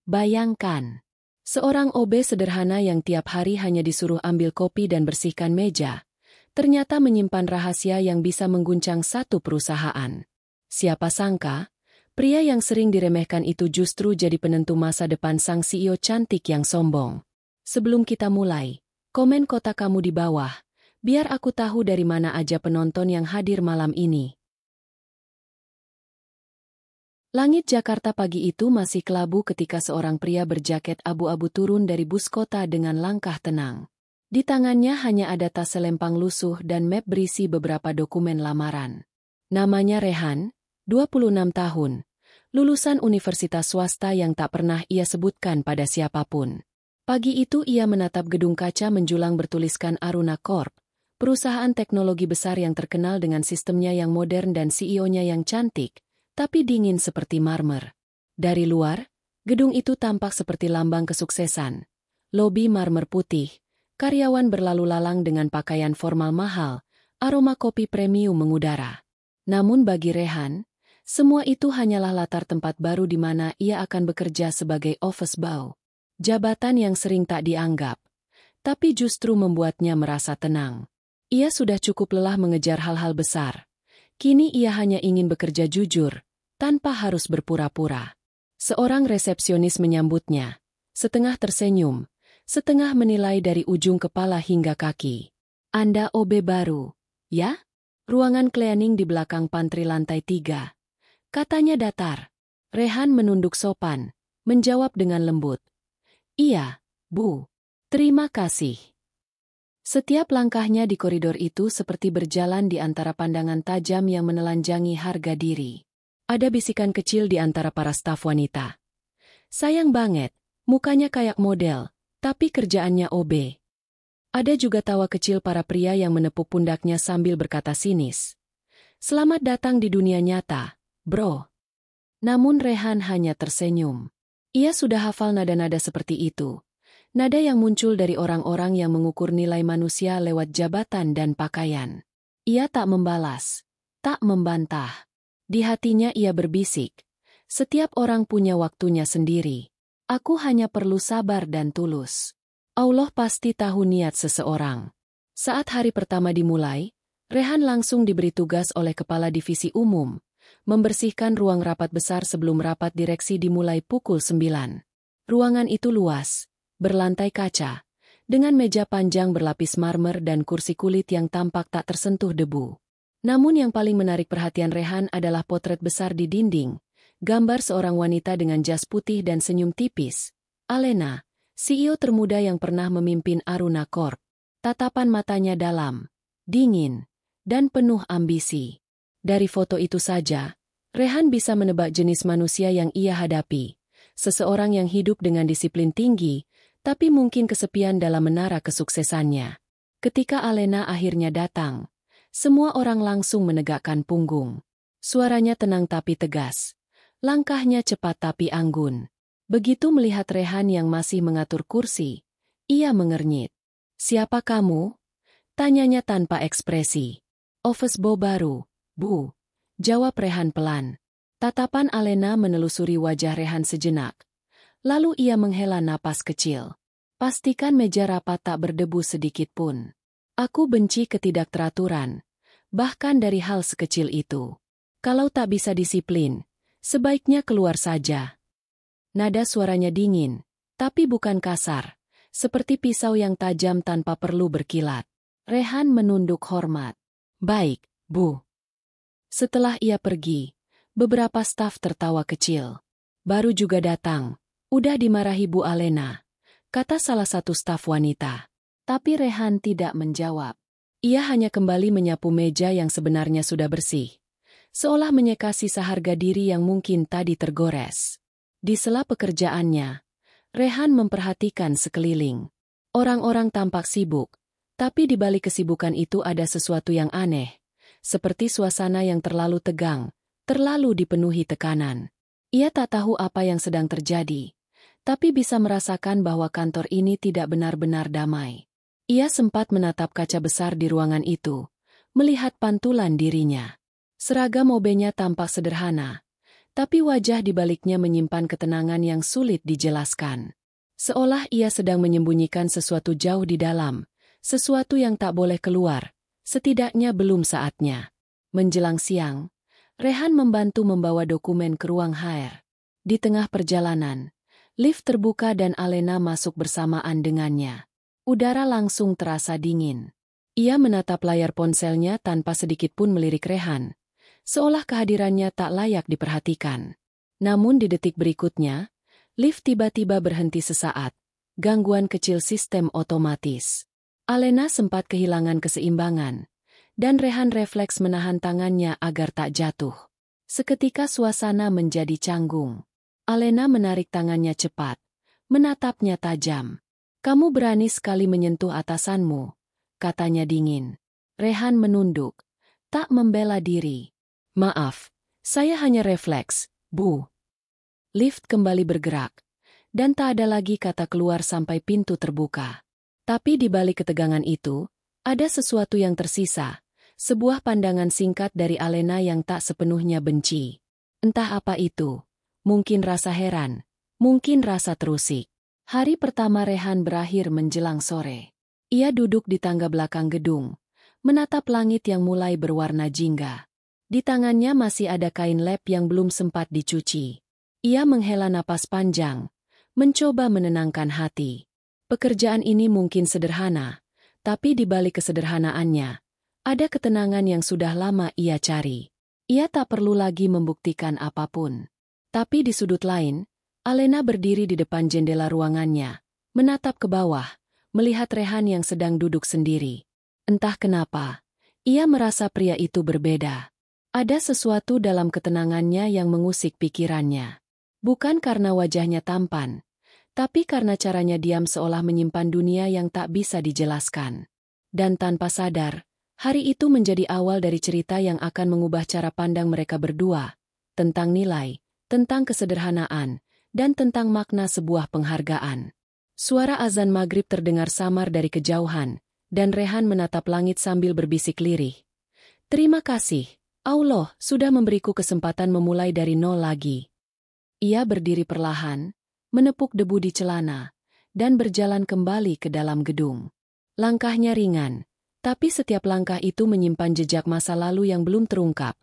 Bayangkan, seorang OB sederhana yang tiap hari hanya disuruh ambil kopi dan bersihkan meja, ternyata menyimpan rahasia yang bisa mengguncang satu perusahaan. Siapa sangka, pria yang sering diremehkan itu justru jadi penentu masa depan sang CEO cantik yang sombong. Sebelum kita mulai, komen kota kamu di bawah, biar aku tahu dari mana aja penonton yang hadir malam ini. Langit Jakarta pagi itu masih kelabu ketika seorang pria berjaket abu-abu turun dari bus kota dengan langkah tenang. Di tangannya hanya ada tas selempang lusuh dan map berisi beberapa dokumen lamaran. Namanya Rehan, 26 tahun, lulusan universitas swasta yang tak pernah ia sebutkan pada siapapun. Pagi itu ia menatap gedung kaca menjulang bertuliskan Aruna Corp, perusahaan teknologi besar yang terkenal dengan sistemnya yang modern dan CEO-nya yang cantik, tapi dingin seperti marmer. Dari luar, gedung itu tampak seperti lambang kesuksesan. Lobi marmer putih, karyawan berlalu lalang dengan pakaian formal mahal, aroma kopi premium mengudara. Namun bagi Rehan, semua itu hanyalah latar tempat baru di mana ia akan bekerja sebagai office boy. Jabatan yang sering tak dianggap, tapi justru membuatnya merasa tenang. Ia sudah cukup lelah mengejar hal-hal besar. Kini ia hanya ingin bekerja jujur, tanpa harus berpura-pura. Seorang resepsionis menyambutnya, setengah tersenyum, setengah menilai dari ujung kepala hingga kaki. Anda OB baru, ya? Ruangan cleaning di belakang pantry lantai 3. Katanya datar. Rehan menunduk sopan, menjawab dengan lembut. Iya, Bu. Terima kasih. Setiap langkahnya di koridor itu seperti berjalan di antara pandangan tajam yang menelanjangi harga diri. Ada bisikan kecil di antara para staf wanita. Sayang banget, mukanya kayak model, tapi kerjaannya OB. Ada juga tawa kecil para pria yang menepuk pundaknya sambil berkata sinis. Selamat datang di dunia nyata, bro. Namun Rehan hanya tersenyum. Ia sudah hafal nada-nada seperti itu. Nada yang muncul dari orang-orang yang mengukur nilai manusia lewat jabatan dan pakaian. Ia tak membalas, tak membantah. Di hatinya ia berbisik. Setiap orang punya waktunya sendiri. Aku hanya perlu sabar dan tulus. Allah pasti tahu niat seseorang. Saat hari pertama dimulai, Rehan langsung diberi tugas oleh Kepala Divisi Umum, membersihkan ruang rapat besar sebelum rapat direksi dimulai pukul 9. Ruangan itu luas, berlantai kaca, dengan meja panjang berlapis marmer dan kursi kulit yang tampak tak tersentuh debu. Namun yang paling menarik perhatian Rehan adalah potret besar di dinding, gambar seorang wanita dengan jas putih dan senyum tipis. Alena, CEO termuda yang pernah memimpin Aruna Corp. Tatapan matanya dalam, dingin, dan penuh ambisi. Dari foto itu saja, Rehan bisa menebak jenis manusia yang ia hadapi. Seseorang yang hidup dengan disiplin tinggi, tapi mungkin kesepian dalam menara kesuksesannya. Ketika Alena akhirnya datang, semua orang langsung menegakkan punggung. Suaranya tenang tapi tegas. Langkahnya cepat tapi anggun. Begitu melihat Rehan yang masih mengatur kursi, ia mengernyit. Siapa kamu? Tanyanya tanpa ekspresi. Office boy baru, Bu. Jawab Rehan pelan. Tatapan Alena menelusuri wajah Rehan sejenak. Lalu ia menghela napas kecil. Pastikan meja rapat tak berdebu sedikit pun. Aku benci ketidakteraturan, bahkan dari hal sekecil itu. Kalau tak bisa disiplin, sebaiknya keluar saja. Nada suaranya dingin, tapi bukan kasar, seperti pisau yang tajam tanpa perlu berkilat. Rehan menunduk hormat. Baik, Bu. Setelah ia pergi, beberapa staf tertawa kecil. Baru juga datang, udah dimarahi Bu Alena, kata salah satu staf wanita. Tapi Rehan tidak menjawab. Ia hanya kembali menyapu meja yang sebenarnya sudah bersih, seolah menyeka sisa harga diri yang mungkin tadi tergores. Di sela pekerjaannya, Rehan memperhatikan sekeliling. Orang-orang tampak sibuk, tapi di balik kesibukan itu ada sesuatu yang aneh. Seperti suasana yang terlalu tegang, terlalu dipenuhi tekanan. Ia tak tahu apa yang sedang terjadi, tapi bisa merasakan bahwa kantor ini tidak benar-benar damai. Ia sempat menatap kaca besar di ruangan itu, melihat pantulan dirinya. Seragam OB-nya tampak sederhana, Tapi wajah di baliknya menyimpan ketenangan yang sulit dijelaskan. Seolah ia sedang menyembunyikan sesuatu jauh di dalam, sesuatu yang tak boleh keluar, setidaknya belum saatnya. Menjelang siang, Rehan membantu membawa dokumen ke ruang HR. Di tengah perjalanan, lift terbuka dan Alena masuk bersamaan dengannya. Udara langsung terasa dingin. Ia menatap layar ponselnya tanpa sedikit pun melirik Rehan, seolah kehadirannya tak layak diperhatikan. Namun di detik berikutnya, lift tiba-tiba berhenti sesaat, gangguan kecil sistem otomatis. Alena sempat kehilangan keseimbangan, dan Rehan refleks menahan tangannya agar tak jatuh. Seketika suasana menjadi canggung. Alena menarik tangannya cepat, menatapnya tajam. "Kamu berani sekali menyentuh atasanmu," katanya dingin. Rehan menunduk, tak membela diri. "Maaf, saya hanya refleks, Bu." Lift kembali bergerak, dan tak ada lagi kata keluar sampai pintu terbuka. Tapi di balik ketegangan itu, ada sesuatu yang tersisa, sebuah pandangan singkat dari Alena yang tak sepenuhnya benci. Entah apa itu, mungkin rasa heran, mungkin rasa terusik. Hari pertama Rehan berakhir menjelang sore. Ia duduk di tangga belakang gedung, menatap langit yang mulai berwarna jingga. Di tangannya masih ada kain lap yang belum sempat dicuci. Ia menghela napas panjang, mencoba menenangkan hati. Pekerjaan ini mungkin sederhana, tapi di balik kesederhanaannya, ada ketenangan yang sudah lama ia cari. Ia tak perlu lagi membuktikan apapun. Tapi di sudut lain, Alena berdiri di depan jendela ruangannya, menatap ke bawah, melihat Rehan yang sedang duduk sendiri. Entah kenapa, ia merasa pria itu berbeda. Ada sesuatu dalam ketenangannya yang mengusik pikirannya. Bukan karena wajahnya tampan, tapi karena caranya diam seolah menyimpan dunia yang tak bisa dijelaskan. Dan tanpa sadar, hari itu menjadi awal dari cerita yang akan mengubah cara pandang mereka berdua, tentang nilai, tentang kesederhanaan, dan tentang makna sebuah penghargaan. Suara azan maghrib terdengar samar dari kejauhan, dan Rehan menatap langit sambil berbisik lirih. "Terima kasih, Allah sudah memberiku kesempatan memulai dari nol lagi." Ia berdiri perlahan, menepuk debu di celana, dan berjalan kembali ke dalam gedung. Langkahnya ringan, tapi setiap langkah itu menyimpan jejak masa lalu yang belum terungkap,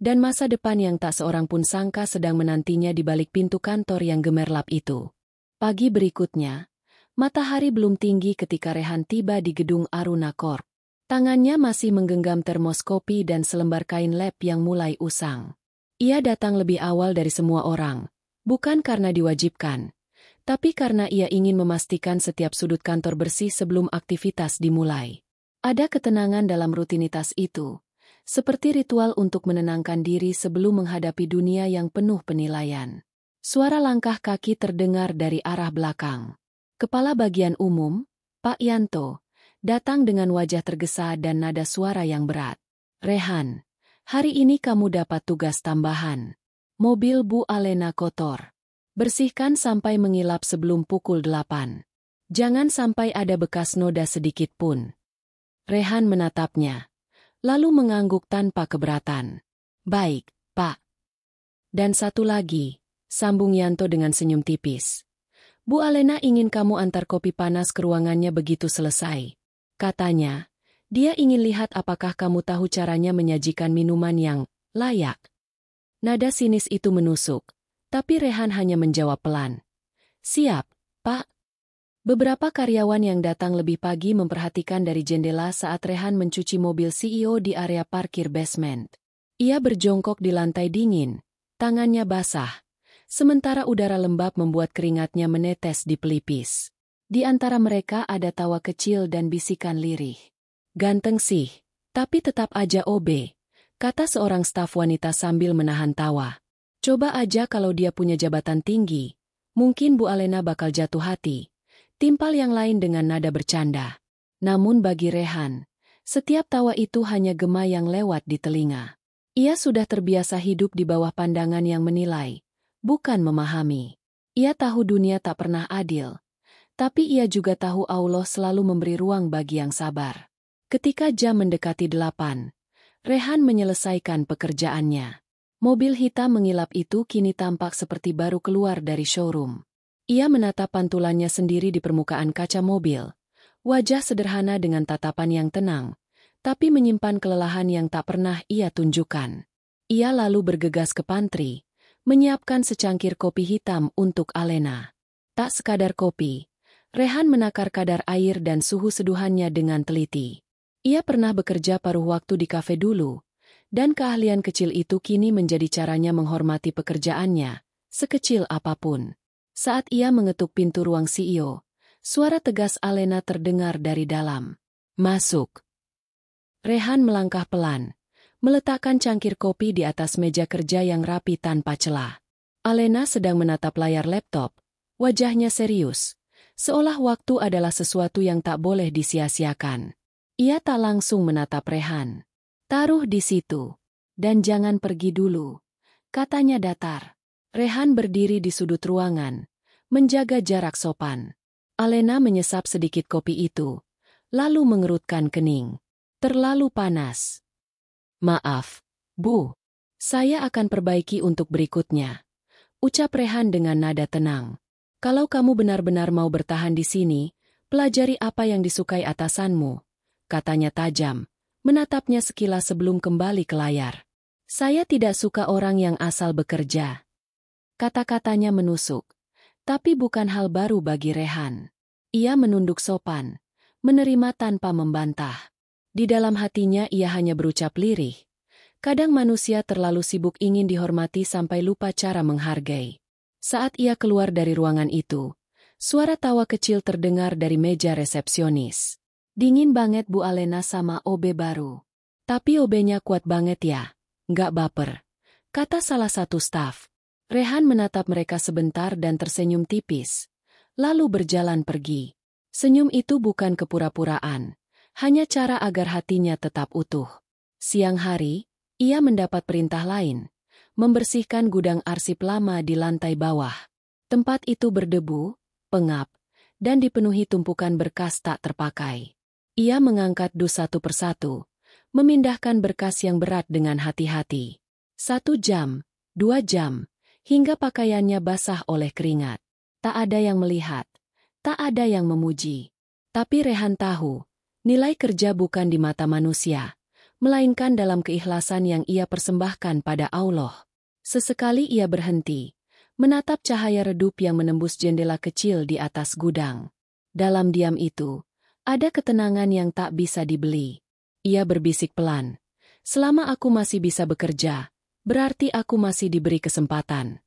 dan masa depan yang tak seorang pun sangka sedang menantinya di balik pintu kantor yang gemerlap itu. Pagi berikutnya, matahari belum tinggi ketika Rehan tiba di gedung Aruna Corp. Tangannya masih menggenggam termos kopi dan selembar kain lap yang mulai usang. Ia datang lebih awal dari semua orang, bukan karena diwajibkan, tapi karena ia ingin memastikan setiap sudut kantor bersih sebelum aktivitas dimulai. Ada ketenangan dalam rutinitas itu, seperti ritual untuk menenangkan diri sebelum menghadapi dunia yang penuh penilaian. Suara langkah kaki terdengar dari arah belakang. Kepala bagian umum, Pak Yanto, datang dengan wajah tergesa dan nada suara yang berat. "Rehan, hari ini kamu dapat tugas tambahan. Mobil Bu Alena kotor. Bersihkan sampai mengilap sebelum pukul 8. Jangan sampai ada bekas noda sedikit pun." Rehan menatapnya, lalu mengangguk tanpa keberatan. "Baik, Pak." "Dan satu lagi," sambung Yanto dengan senyum tipis. "Bu Alena ingin kamu antar kopi panas ke ruangannya begitu selesai. Katanya, dia ingin lihat apakah kamu tahu caranya menyajikan minuman yang layak." Nada sinis itu menusuk, tapi Rehan hanya menjawab pelan. "Siap, Pak." Beberapa karyawan yang datang lebih pagi memperhatikan dari jendela saat Rehan mencuci mobil CEO di area parkir basement. Ia berjongkok di lantai dingin, tangannya basah, sementara udara lembab membuat keringatnya menetes di pelipis. Di antara mereka ada tawa kecil dan bisikan lirih. "Ganteng sih, tapi tetap aja OB," kata seorang staf wanita sambil menahan tawa. "Coba aja kalau dia punya jabatan tinggi, mungkin Bu Alena bakal jatuh hati," timpal yang lain dengan nada bercanda. Namun bagi Rehan, setiap tawa itu hanya gema yang lewat di telinga. Ia sudah terbiasa hidup di bawah pandangan yang menilai, bukan memahami. Ia tahu dunia tak pernah adil, tapi ia juga tahu Allah selalu memberi ruang bagi yang sabar. Ketika jam mendekati 8, Rehan menyelesaikan pekerjaannya. Mobil hitam mengilap itu kini tampak seperti baru keluar dari showroom. Ia menatap pantulannya sendiri di permukaan kaca mobil. Wajah sederhana dengan tatapan yang tenang, tapi menyimpan kelelahan yang tak pernah ia tunjukkan. Ia lalu bergegas ke pantry, menyiapkan secangkir kopi hitam untuk Alena. Tak sekadar kopi, Rehan menakar kadar air dan suhu seduhannya dengan teliti. Ia pernah bekerja paruh waktu di kafe dulu, dan keahlian kecil itu kini menjadi caranya menghormati pekerjaannya, sekecil apapun. Saat ia mengetuk pintu ruang CEO, suara tegas Alena terdengar dari dalam. "Masuk." Rehan melangkah pelan, meletakkan cangkir kopi di atas meja kerja yang rapi tanpa celah. Alena sedang menatap layar laptop, wajahnya serius, seolah waktu adalah sesuatu yang tak boleh disia-siakan. Ia tak langsung menatap Rehan. "Taruh di situ. Dan jangan pergi dulu," katanya datar. Rehan berdiri di sudut ruangan, menjaga jarak sopan. Alena menyesap sedikit kopi itu, lalu mengerutkan kening. "Terlalu panas." "Maaf, Bu. Saya akan perbaiki untuk berikutnya," ucap Rehan dengan nada tenang. "Kalau kamu benar-benar mau bertahan di sini, pelajari apa yang disukai atasanmu," katanya tajam, menatapnya sekilas sebelum kembali ke layar. "Saya tidak suka orang yang asal bekerja." Kata-katanya menusuk, tapi bukan hal baru bagi Rehan. Ia menunduk sopan, menerima tanpa membantah. Di dalam hatinya ia hanya berucap lirih. Kadang manusia terlalu sibuk ingin dihormati sampai lupa cara menghargai. Saat ia keluar dari ruangan itu, suara tawa kecil terdengar dari meja resepsionis. "Dingin banget Bu Alena sama OB baru. Tapi OB-nya kuat banget ya, nggak baper," kata salah satu staf. Rehan menatap mereka sebentar dan tersenyum tipis, lalu berjalan pergi. Senyum itu bukan kepura-puraan, hanya cara agar hatinya tetap utuh. Siang hari, ia mendapat perintah lain, membersihkan gudang arsip lama di lantai bawah. Tempat itu berdebu, pengap, dan dipenuhi tumpukan berkas tak terpakai. Ia mengangkat dus satu persatu, memindahkan berkas yang berat dengan hati-hati. 1 jam, 2 jam, hingga pakaiannya basah oleh keringat. Tak ada yang melihat, tak ada yang memuji. Tapi Rehan tahu, nilai kerja bukan di mata manusia, melainkan dalam keikhlasan yang ia persembahkan pada Allah. Sesekali ia berhenti, menatap cahaya redup yang menembus jendela kecil di atas gudang. Dalam diam itu, ada ketenangan yang tak bisa dibeli. Ia berbisik pelan. "Selama aku masih bisa bekerja, berarti aku masih diberi kesempatan."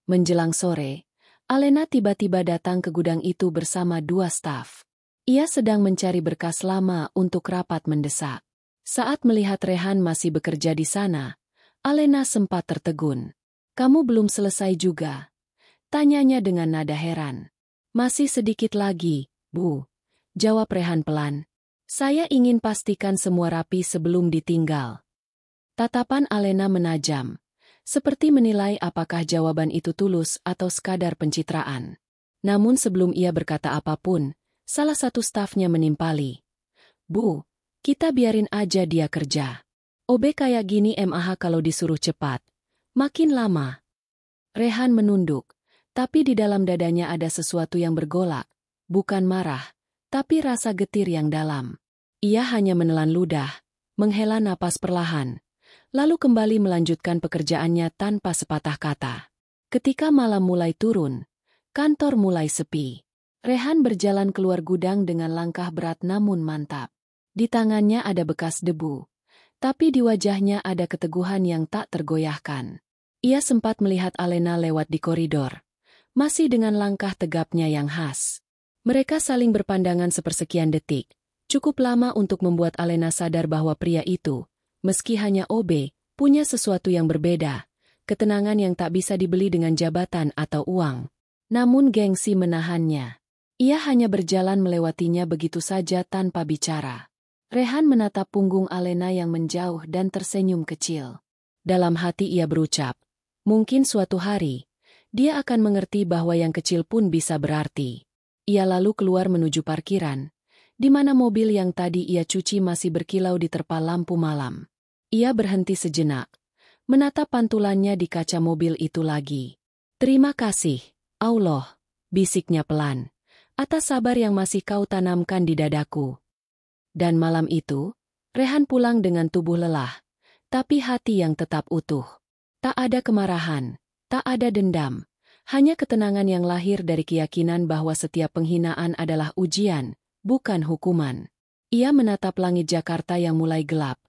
Menjelang sore, Alena tiba-tiba datang ke gudang itu bersama 2 staf. Ia sedang mencari berkas lama untuk rapat mendesak. Saat melihat Rehan masih bekerja di sana, Alena sempat tertegun. "Kamu belum selesai juga?" tanyanya dengan nada heran. "Masih sedikit lagi, Bu," jawab Rehan pelan. "Saya ingin pastikan semua rapi sebelum ditinggal." Tatapan Alena menajam, seperti menilai apakah jawaban itu tulus atau sekadar pencitraan. Namun sebelum ia berkata apapun, salah satu stafnya menimpali. "Bu, kita biarin aja dia kerja. OB kayak gini MAH kalau disuruh cepat. Makin lama." Rehan menunduk, tapi di dalam dadanya ada sesuatu yang bergolak, bukan marah, tapi rasa getir yang dalam. Ia hanya menelan ludah, menghela napas perlahan, lalu kembali melanjutkan pekerjaannya tanpa sepatah kata. Ketika malam mulai turun, kantor mulai sepi. Rehan berjalan keluar gudang dengan langkah berat namun mantap. Di tangannya ada bekas debu, tapi di wajahnya ada keteguhan yang tak tergoyahkan. Ia sempat melihat Alena lewat di koridor, masih dengan langkah tegapnya yang khas. Mereka saling berpandangan sepersekian detik, cukup lama untuk membuat Alena sadar bahwa pria itu, meski hanya OB, punya sesuatu yang berbeda, ketenangan yang tak bisa dibeli dengan jabatan atau uang. Namun gengsi menahannya. Ia hanya berjalan melewatinya begitu saja tanpa bicara. Rehan menatap punggung Alena yang menjauh dan tersenyum kecil. Dalam hati ia berucap, mungkin suatu hari, dia akan mengerti bahwa yang kecil pun bisa berarti. Ia lalu keluar menuju parkiran, di mana mobil yang tadi ia cuci masih berkilau diterpa lampu malam. Ia berhenti sejenak, menatap pantulannya di kaca mobil itu lagi. "Terima kasih, Allah," bisiknya pelan, "atas sabar yang masih kau tanamkan di dadaku." Dan malam itu, Rehan pulang dengan tubuh lelah, tapi hati yang tetap utuh. Tak ada kemarahan, tak ada dendam, hanya ketenangan yang lahir dari keyakinan bahwa setiap penghinaan adalah ujian, bukan hukuman. Ia menatap langit Jakarta yang mulai gelap,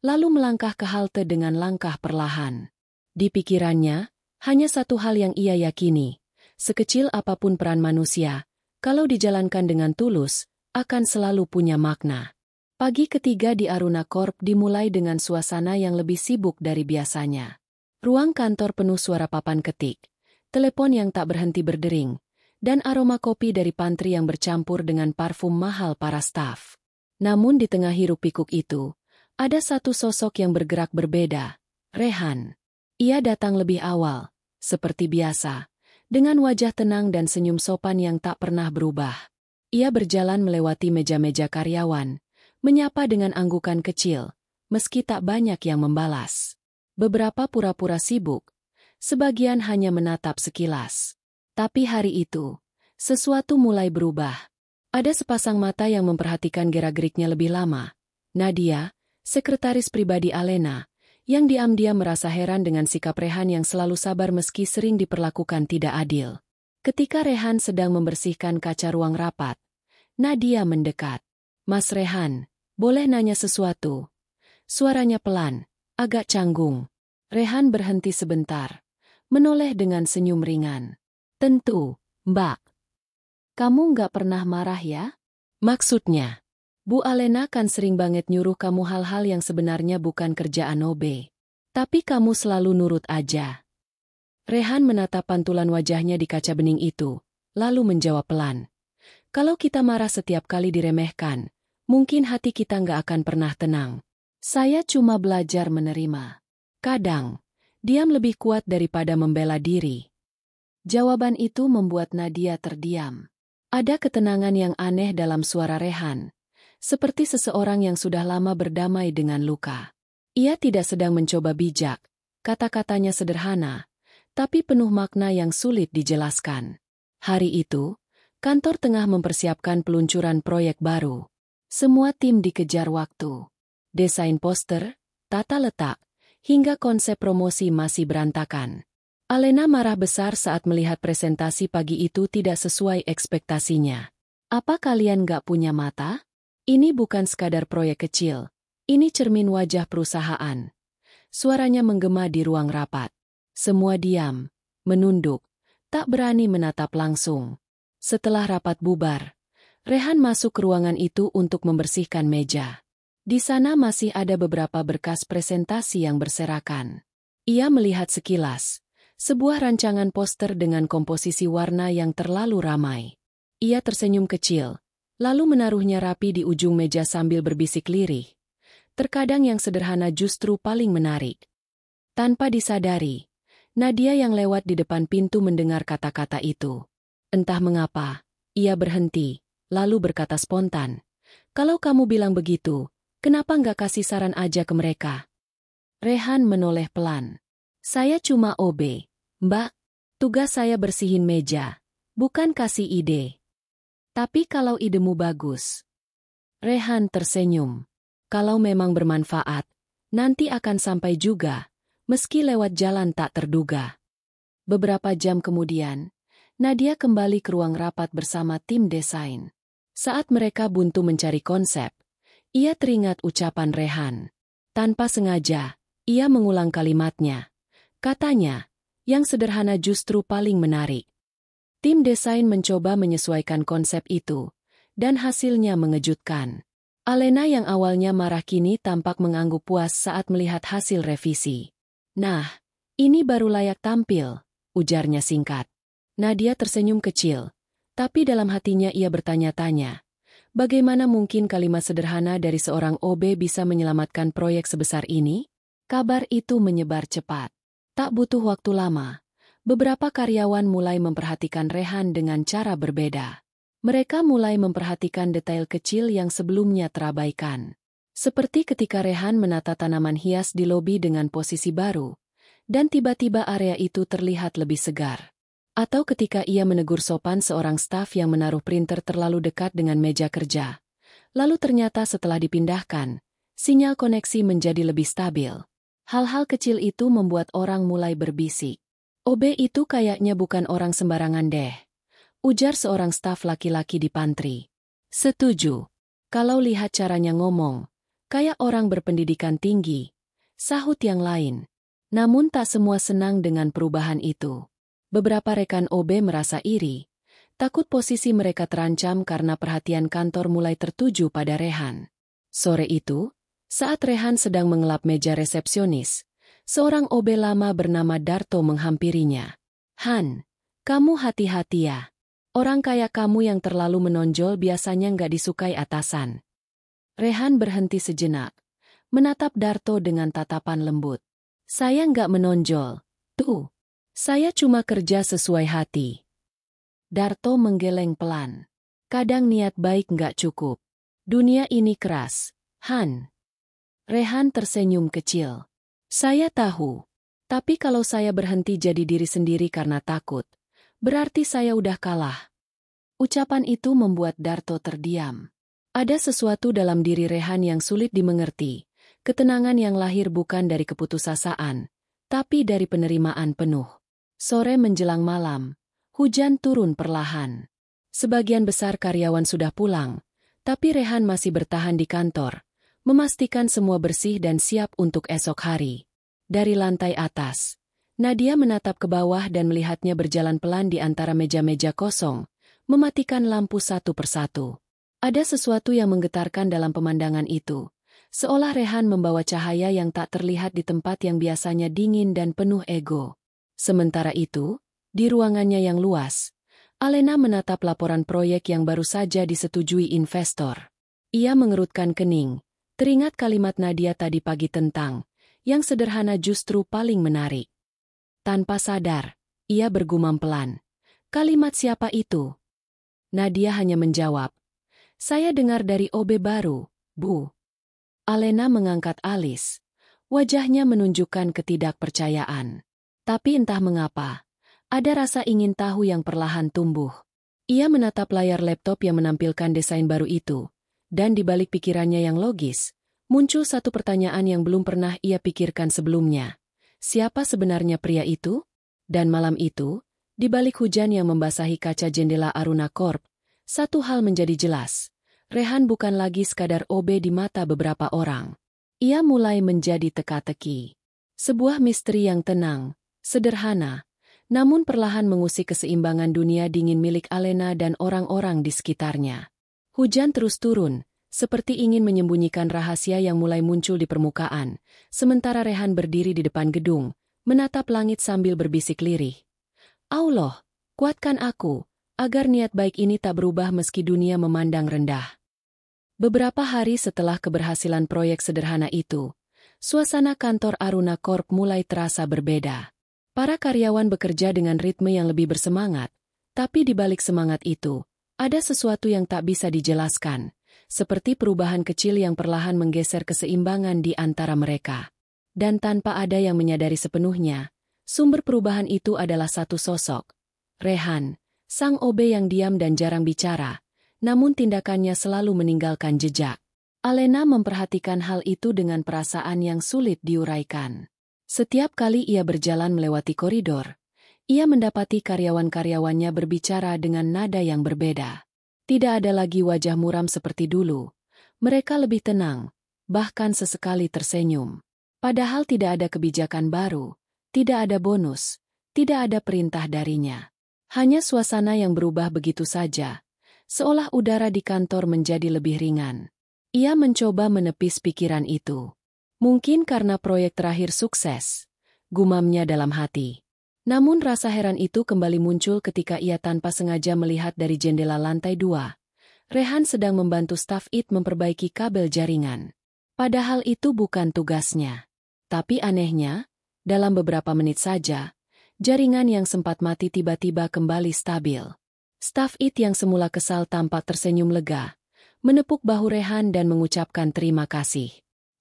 lalu melangkah ke halte dengan langkah perlahan. Di pikirannya, hanya satu hal yang ia yakini, sekecil apapun peran manusia, kalau dijalankan dengan tulus, akan selalu punya makna. Pagi ketiga di Aruna Corp dimulai dengan suasana yang lebih sibuk dari biasanya. Ruang kantor penuh suara papan ketik, telepon yang tak berhenti berdering, dan aroma kopi dari pantry yang bercampur dengan parfum mahal para staf. Namun di tengah hiruk-pikuk itu, ada satu sosok yang bergerak berbeda, Rehan. Ia datang lebih awal, seperti biasa, dengan wajah tenang dan senyum sopan yang tak pernah berubah. Ia berjalan melewati meja-meja karyawan, menyapa dengan anggukan kecil, meski tak banyak yang membalas. Beberapa pura-pura sibuk, sebagian hanya menatap sekilas. Tapi hari itu, sesuatu mulai berubah. Ada sepasang mata yang memperhatikan gerak-geriknya lebih lama. Nadia, sekretaris pribadi Alena, yang diam-diam merasa heran dengan sikap Rehan yang selalu sabar meski sering diperlakukan tidak adil. Ketika Rehan sedang membersihkan kaca ruang rapat, Nadia mendekat. "Mas Rehan, boleh nanya sesuatu?" Suaranya pelan, agak canggung. Rehan berhenti sebentar, menoleh dengan senyum ringan. "Tentu, Mbak. Kamu nggak pernah marah ya?" "Maksudnya, Bu Alena kan sering banget nyuruh kamu hal-hal yang sebenarnya bukan kerjaan OB. Tapi kamu selalu nurut aja." Rehan menatap pantulan wajahnya di kaca bening itu, lalu menjawab pelan. "Kalau kita marah setiap kali diremehkan, mungkin hati kita nggak akan pernah tenang. Saya cuma belajar menerima. Kadang, diam lebih kuat daripada membela diri." Jawaban itu membuat Nadia terdiam. Ada ketenangan yang aneh dalam suara Rehan, seperti seseorang yang sudah lama berdamai dengan luka. Ia tidak sedang mencoba bijak, kata-katanya sederhana, tapi penuh makna yang sulit dijelaskan. Hari itu, kantor tengah mempersiapkan peluncuran proyek baru. Semua tim dikejar waktu. Desain poster, tata letak, hingga konsep promosi masih berantakan. Alena marah besar saat melihat presentasi pagi itu tidak sesuai ekspektasinya. "Apa kalian gak punya mata? Ini bukan sekadar proyek kecil. Ini cermin wajah perusahaan." Suaranya menggema di ruang rapat. Semua diam, menunduk, tak berani menatap langsung. Setelah rapat bubar, Rehan masuk ke ruangan itu untuk membersihkan meja. Di sana masih ada beberapa berkas presentasi yang berserakan. Ia melihat sekilas, sebuah rancangan poster dengan komposisi warna yang terlalu ramai. Ia tersenyum kecil, lalu menaruhnya rapi di ujung meja sambil berbisik lirih. Terkadang yang sederhana justru paling menarik. Tanpa disadari, Nadia yang lewat di depan pintu mendengar kata-kata itu. Entah mengapa, ia berhenti, lalu berkata spontan, "Kalau kamu bilang begitu, kenapa nggak kasih saran aja ke mereka?" Rehan menoleh pelan. "Saya cuma OB, Mbak. Tugas saya bersihin meja, bukan kasih ide." "Tapi kalau idemu bagus." Rehan tersenyum. "Kalau memang bermanfaat, nanti akan sampai juga, meski lewat jalan tak terduga." Beberapa jam kemudian, Nadia kembali ke ruang rapat bersama tim desain. Saat mereka buntu mencari konsep, ia teringat ucapan Rehan. Tanpa sengaja, ia mengulang kalimatnya. Katanya, yang sederhana justru paling menarik. Tim desain mencoba menyesuaikan konsep itu, dan hasilnya mengejutkan. Alena yang awalnya marah kini tampak mengangguk puas saat melihat hasil revisi. "Nah, ini baru layak tampil," ujarnya singkat. Nadia tersenyum kecil, tapi dalam hatinya ia bertanya-tanya. Bagaimana mungkin kalimat sederhana dari seorang OB bisa menyelamatkan proyek sebesar ini? Kabar itu menyebar cepat. Tak butuh waktu lama, beberapa karyawan mulai memperhatikan Rehan dengan cara berbeda. Mereka mulai memperhatikan detail kecil yang sebelumnya terabaikan. Seperti ketika Rehan menata tanaman hias di lobi dengan posisi baru, dan tiba-tiba area itu terlihat lebih segar. Atau ketika ia menegur sopan seorang staf yang menaruh printer terlalu dekat dengan meja kerja. Lalu ternyata setelah dipindahkan, sinyal koneksi menjadi lebih stabil. Hal-hal kecil itu membuat orang mulai berbisik. "OB itu kayaknya bukan orang sembarangan deh," ujar seorang staf laki-laki di pantry. "Setuju. Kalau lihat caranya ngomong, kayak orang berpendidikan tinggi," sahut yang lain. Namun tak semua senang dengan perubahan itu. Beberapa rekan OB merasa iri, takut posisi mereka terancam karena perhatian kantor mulai tertuju pada Rehan. Sore itu, saat Rehan sedang mengelap meja resepsionis, seorang OB lama bernama Darto menghampirinya. "Han, kamu hati-hati ya. Orang kayak kamu yang terlalu menonjol biasanya nggak disukai atasan." Rehan berhenti sejenak, menatap Darto dengan tatapan lembut. "Saya nggak menonjol. Tuh, saya cuma kerja sesuai hati." Darto menggeleng pelan. "Kadang niat baik nggak cukup. Dunia ini keras, Han." Rehan tersenyum kecil. "Saya tahu. Tapi kalau saya berhenti jadi diri sendiri karena takut, berarti saya udah kalah." Ucapan itu membuat Darto terdiam. Ada sesuatu dalam diri Rehan yang sulit dimengerti. Ketenangan yang lahir bukan dari keputusasaan, tapi dari penerimaan penuh. Sore menjelang malam, hujan turun perlahan. Sebagian besar karyawan sudah pulang, tapi Rehan masih bertahan di kantor, memastikan semua bersih dan siap untuk esok hari. Dari lantai atas, Nadia menatap ke bawah dan melihatnya berjalan pelan di antara meja-meja kosong, mematikan lampu satu persatu. Ada sesuatu yang menggetarkan dalam pemandangan itu, seolah Rehan membawa cahaya yang tak terlihat di tempat yang biasanya dingin dan penuh ego. Sementara itu, di ruangannya yang luas, Alena menatap laporan proyek yang baru saja disetujui investor. Ia mengerutkan kening. Teringat kalimat Nadia tadi pagi tentang, yang sederhana justru paling menarik. Tanpa sadar, ia bergumam pelan. "Kalimat siapa itu?" Nadia hanya menjawab, "Saya dengar dari OB baru, Bu." Alena mengangkat alis. Wajahnya menunjukkan ketidakpercayaan. Tapi entah mengapa, ada rasa ingin tahu yang perlahan tumbuh. Ia menatap layar laptop yang menampilkan desain baru itu. Dan di balik pikirannya yang logis, muncul satu pertanyaan yang belum pernah ia pikirkan sebelumnya. Siapa sebenarnya pria itu? Dan malam itu, di balik hujan yang membasahi kaca jendela Aruna Corp, satu hal menjadi jelas. Rehan bukan lagi sekadar OB di mata beberapa orang. Ia mulai menjadi teka-teki. Sebuah misteri yang tenang, sederhana, namun perlahan mengusik keseimbangan dunia dingin milik Alena dan orang-orang di sekitarnya. Hujan terus turun, seperti ingin menyembunyikan rahasia yang mulai muncul di permukaan, sementara Rehan berdiri di depan gedung, menatap langit sambil berbisik lirih. "Allah, kuatkan aku, agar niat baik ini tak berubah meski dunia memandang rendah." Beberapa hari setelah keberhasilan proyek sederhana itu, suasana kantor Aruna Corp mulai terasa berbeda. Para karyawan bekerja dengan ritme yang lebih bersemangat, tapi di balik semangat itu, ada sesuatu yang tak bisa dijelaskan, seperti perubahan kecil yang perlahan menggeser keseimbangan di antara mereka. Dan tanpa ada yang menyadari sepenuhnya, sumber perubahan itu adalah satu sosok. Rehan, sang OB yang diam dan jarang bicara, namun tindakannya selalu meninggalkan jejak. Alena memperhatikan hal itu dengan perasaan yang sulit diuraikan. Setiap kali ia berjalan melewati koridor, ia mendapati karyawan-karyawannya berbicara dengan nada yang berbeda. Tidak ada lagi wajah muram seperti dulu. Mereka lebih tenang, bahkan sesekali tersenyum. Padahal tidak ada kebijakan baru, tidak ada bonus, tidak ada perintah darinya. Hanya suasana yang berubah begitu saja, seolah udara di kantor menjadi lebih ringan. Ia mencoba menepis pikiran itu. Mungkin karena proyek terakhir sukses, gumamnya dalam hati. Namun rasa heran itu kembali muncul ketika ia tanpa sengaja melihat dari jendela lantai 2. Rehan sedang membantu staf IT memperbaiki kabel jaringan. Padahal itu bukan tugasnya. Tapi anehnya, dalam beberapa menit saja, jaringan yang sempat mati tiba-tiba kembali stabil. Staf IT yang semula kesal tampak tersenyum lega. menepuk bahu Rehan dan mengucapkan terima kasih.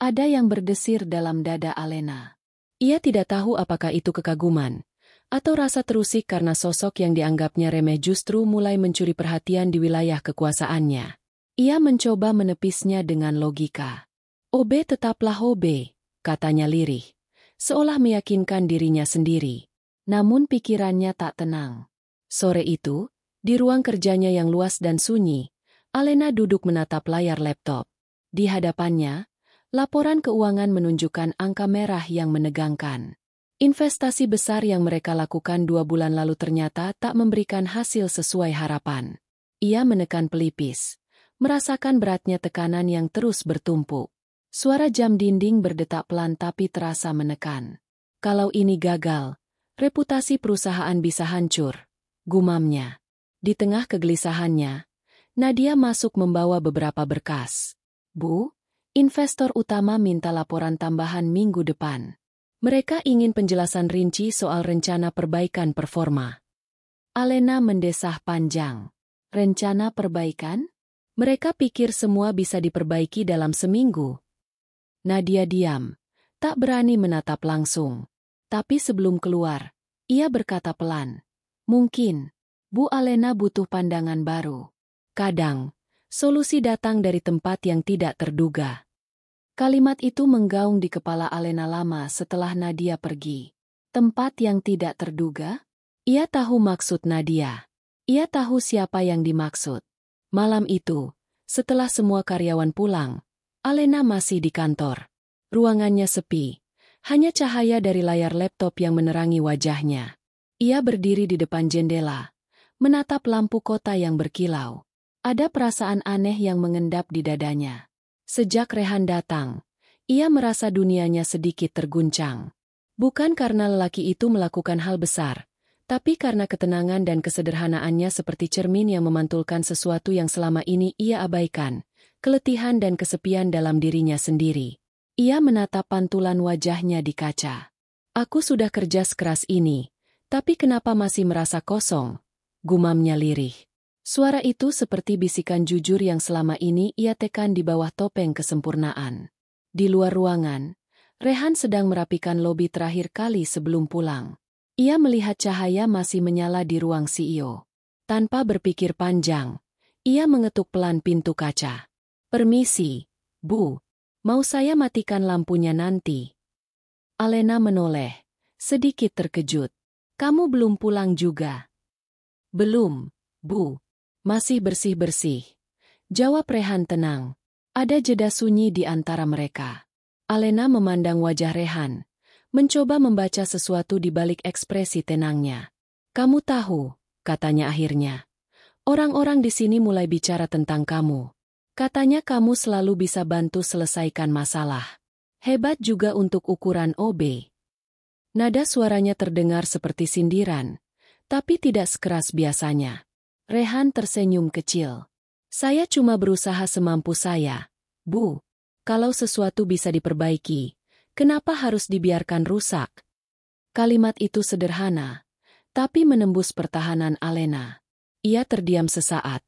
Ada yang berdesir dalam dada Alena. Ia tidak tahu apakah itu kekaguman, atau rasa terusik karena sosok yang dianggapnya remeh justru mulai mencuri perhatian di wilayah kekuasaannya. Ia mencoba menepisnya dengan logika. "Obe tetaplah Obe," katanya lirih, seolah meyakinkan dirinya sendiri. Namun pikirannya tak tenang. Sore itu, di ruang kerjanya yang luas dan sunyi, Alena duduk menatap layar laptop. Di hadapannya, laporan keuangan menunjukkan angka merah yang menegangkan. Investasi besar yang mereka lakukan 2 bulan lalu ternyata tak memberikan hasil sesuai harapan. Ia menekan pelipis, merasakan beratnya tekanan yang terus bertumpuk. Suara jam dinding berdetak pelan tapi terasa menekan. Kalau ini gagal, reputasi perusahaan bisa hancur, gumamnya. Di tengah kegelisahannya, Nadia masuk membawa beberapa berkas. "Bu, investor utama minta laporan tambahan minggu depan. Mereka ingin penjelasan rinci soal rencana perbaikan performa." Alena mendesah panjang. "Rencana perbaikan? Mereka pikir semua bisa diperbaiki dalam seminggu." Nadia diam, tak berani menatap langsung. Tapi sebelum keluar, ia berkata pelan, "Mungkin, Bu Alena butuh pandangan baru. Kadang, solusi datang dari tempat yang tidak terduga." Kalimat itu menggaung di kepala Alena lama setelah Nadia pergi. Tempat yang tidak terduga? Ia tahu maksud Nadia. Ia tahu siapa yang dimaksud. Malam itu, setelah semua karyawan pulang, Alena masih di kantor. Ruangannya sepi, hanya cahaya dari layar laptop yang menerangi wajahnya. Ia berdiri di depan jendela, menatap lampu kota yang berkilau. Ada perasaan aneh yang mengendap di dadanya. Sejak Rehan datang, ia merasa dunianya sedikit terguncang. Bukan karena lelaki itu melakukan hal besar, tapi karena ketenangan dan kesederhanaannya seperti cermin yang memantulkan sesuatu yang selama ini ia abaikan, keletihan dan kesepian dalam dirinya sendiri. Ia menatap pantulan wajahnya di kaca. "Aku sudah kerja sekeras ini, tapi kenapa masih merasa kosong?" gumamnya lirih. Suara itu seperti bisikan jujur yang selama ini ia tekan di bawah topeng kesempurnaan. Di luar ruangan, Rehan sedang merapikan lobi terakhir kali sebelum pulang. Ia melihat cahaya masih menyala di ruang CEO. Tanpa berpikir panjang, ia mengetuk pelan pintu kaca. "Permisi, Bu. Mau saya matikan lampunya nanti?" Alena menoleh, sedikit terkejut. "Kamu belum pulang juga?" "Belum, Bu. Masih bersih-bersih," jawab Rehan tenang. Ada jeda sunyi di antara mereka. Alena memandang wajah Rehan, mencoba membaca sesuatu di balik ekspresi tenangnya. "Kamu tahu," katanya akhirnya. "Orang-orang di sini mulai bicara tentang kamu. Katanya kamu selalu bisa bantu selesaikan masalah. Hebat juga untuk ukuran OB." Nada suaranya terdengar seperti sindiran, tapi tidak sekeras biasanya. Rehan tersenyum kecil. "Saya cuma berusaha semampu saya, Bu. Kalau sesuatu bisa diperbaiki, kenapa harus dibiarkan rusak?" Kalimat itu sederhana, tapi menembus pertahanan Alena. Ia terdiam sesaat,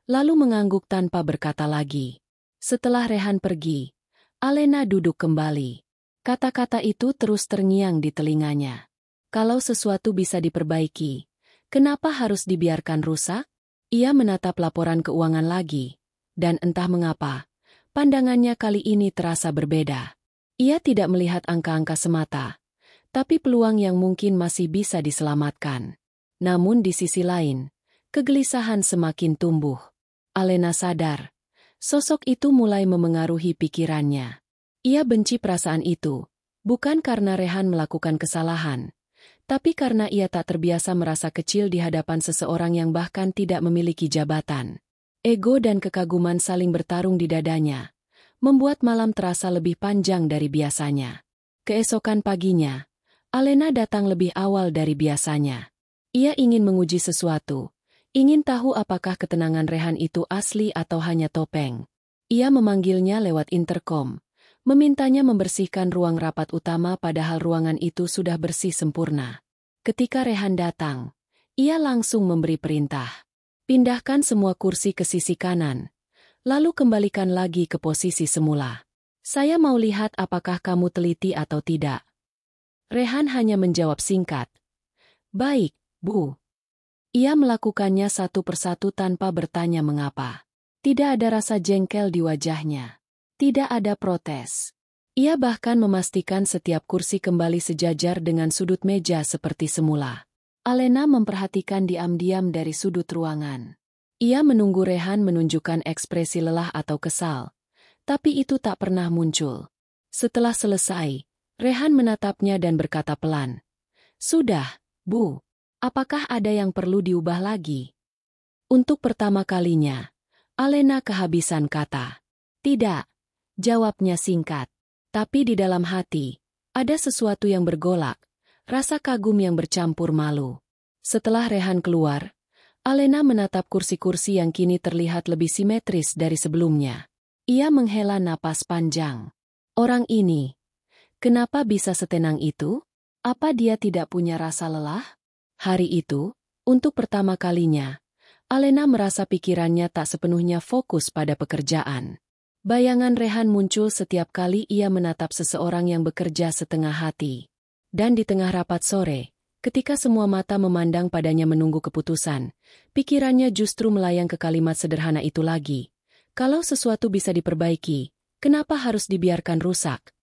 lalu mengangguk tanpa berkata lagi. Setelah Rehan pergi, Alena duduk kembali. Kata-kata itu terus terngiang di telinganya. Kalau sesuatu bisa diperbaiki, kenapa harus dibiarkan rusak? Ia menatap laporan keuangan lagi, dan entah mengapa, pandangannya kali ini terasa berbeda. Ia tidak melihat angka-angka semata, tapi peluang yang mungkin masih bisa diselamatkan. Namun di sisi lain, kegelisahan semakin tumbuh. Alena sadar, sosok itu mulai memengaruhi pikirannya. Ia benci perasaan itu, bukan karena Rehan melakukan kesalahan, tapi karena ia tak terbiasa merasa kecil di hadapan seseorang yang bahkan tidak memiliki jabatan. Ego dan kekaguman saling bertarung di dadanya, membuat malam terasa lebih panjang dari biasanya. Keesokan paginya, Alena datang lebih awal dari biasanya. Ia ingin menguji sesuatu, ingin tahu apakah ketenangan Rehan itu asli atau hanya topeng. Ia memanggilnya lewat interkom, memintanya membersihkan ruang rapat utama padahal ruangan itu sudah bersih sempurna. Ketika Rehan datang, ia langsung memberi perintah. "Pindahkan semua kursi ke sisi kanan. Lalu kembalikan lagi ke posisi semula. Saya mau lihat apakah kamu teliti atau tidak. Rehan hanya menjawab singkat. Baik, Bu. Ia melakukannya satu persatu tanpa bertanya mengapa. Tidak ada rasa jengkel di wajahnya. Tidak ada protes. Ia bahkan memastikan setiap kursi kembali sejajar dengan sudut meja seperti semula. Alena memperhatikan diam-diam dari sudut ruangan. Ia menunggu Rehan menunjukkan ekspresi lelah atau kesal, tapi itu tak pernah muncul. Setelah selesai, Rehan menatapnya dan berkata pelan, "Sudah, Bu. Apakah ada yang perlu diubah lagi?" Untuk pertama kalinya, Alena kehabisan kata. "Tidak," jawabnya singkat. Tapi di dalam hati, ada sesuatu yang bergolak, rasa kagum yang bercampur malu. Setelah Rehan keluar, Alena menatap kursi-kursi yang kini terlihat lebih simetris dari sebelumnya. Ia menghela napas panjang. Orang ini, kenapa bisa setenang itu? Apa dia tidak punya rasa lelah? Hari itu, untuk pertama kalinya, Alena merasa pikirannya tak sepenuhnya fokus pada pekerjaan. Bayangan Rehan muncul setiap kali ia menatap seseorang yang bekerja setengah hati. Dan di tengah rapat sore, ketika semua mata memandang padanya menunggu keputusan, pikirannya justru melayang ke kalimat sederhana itu lagi. Kalau sesuatu bisa diperbaiki, kenapa harus dibiarkan rusak?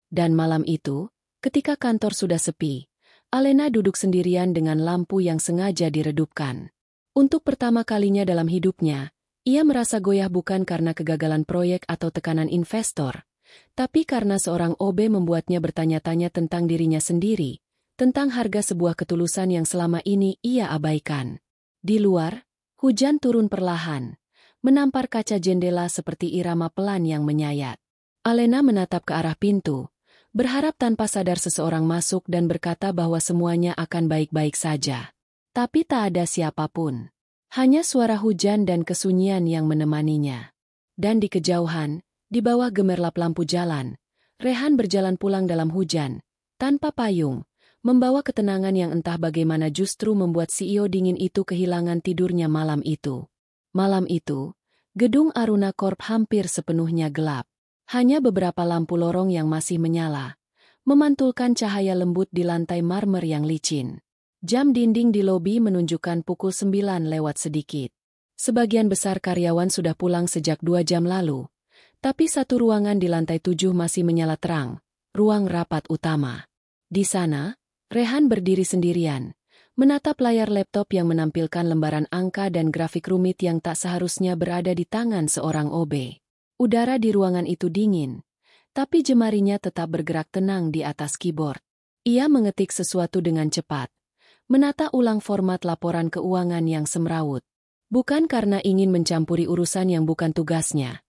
Dan malam itu, ketika kantor sudah sepi, Alena duduk sendirian dengan lampu yang sengaja diredupkan. Untuk pertama kalinya dalam hidupnya, ia merasa goyah bukan karena kegagalan proyek atau tekanan investor, tapi karena seorang OB membuatnya bertanya-tanya tentang dirinya sendiri, tentang harga sebuah ketulusan yang selama ini ia abaikan. Di luar, hujan turun perlahan, menampar kaca jendela seperti irama pelan yang menyayat. Alena menatap ke arah pintu, berharap tanpa sadar seseorang masuk dan berkata bahwa semuanya akan baik-baik saja. Tapi tak ada siapapun. Hanya suara hujan dan kesunyian yang menemaninya. Dan di kejauhan, di bawah gemerlap lampu jalan, Rehan berjalan pulang dalam hujan, tanpa payung, membawa ketenangan yang entah bagaimana justru membuat CEO dingin itu kehilangan tidurnya malam itu. Malam itu, gedung Aruna Corp hampir sepenuhnya gelap. Hanya beberapa lampu lorong yang masih menyala, memantulkan cahaya lembut di lantai marmer yang licin. Jam dinding di lobi menunjukkan pukul 9 lewat sedikit. Sebagian besar karyawan sudah pulang sejak 2 jam lalu, tapi satu ruangan di lantai 7 masih menyala terang, ruang rapat utama. Di sana, Rehan berdiri sendirian, menatap layar laptop yang menampilkan lembaran angka dan grafik rumit yang tak seharusnya berada di tangan seorang OB. Udara di ruangan itu dingin, tapi jemarinya tetap bergerak tenang di atas keyboard. Ia mengetik sesuatu dengan cepat, menata ulang format laporan keuangan yang semrawut. Bukan karena ingin mencampuri urusan yang bukan tugasnya,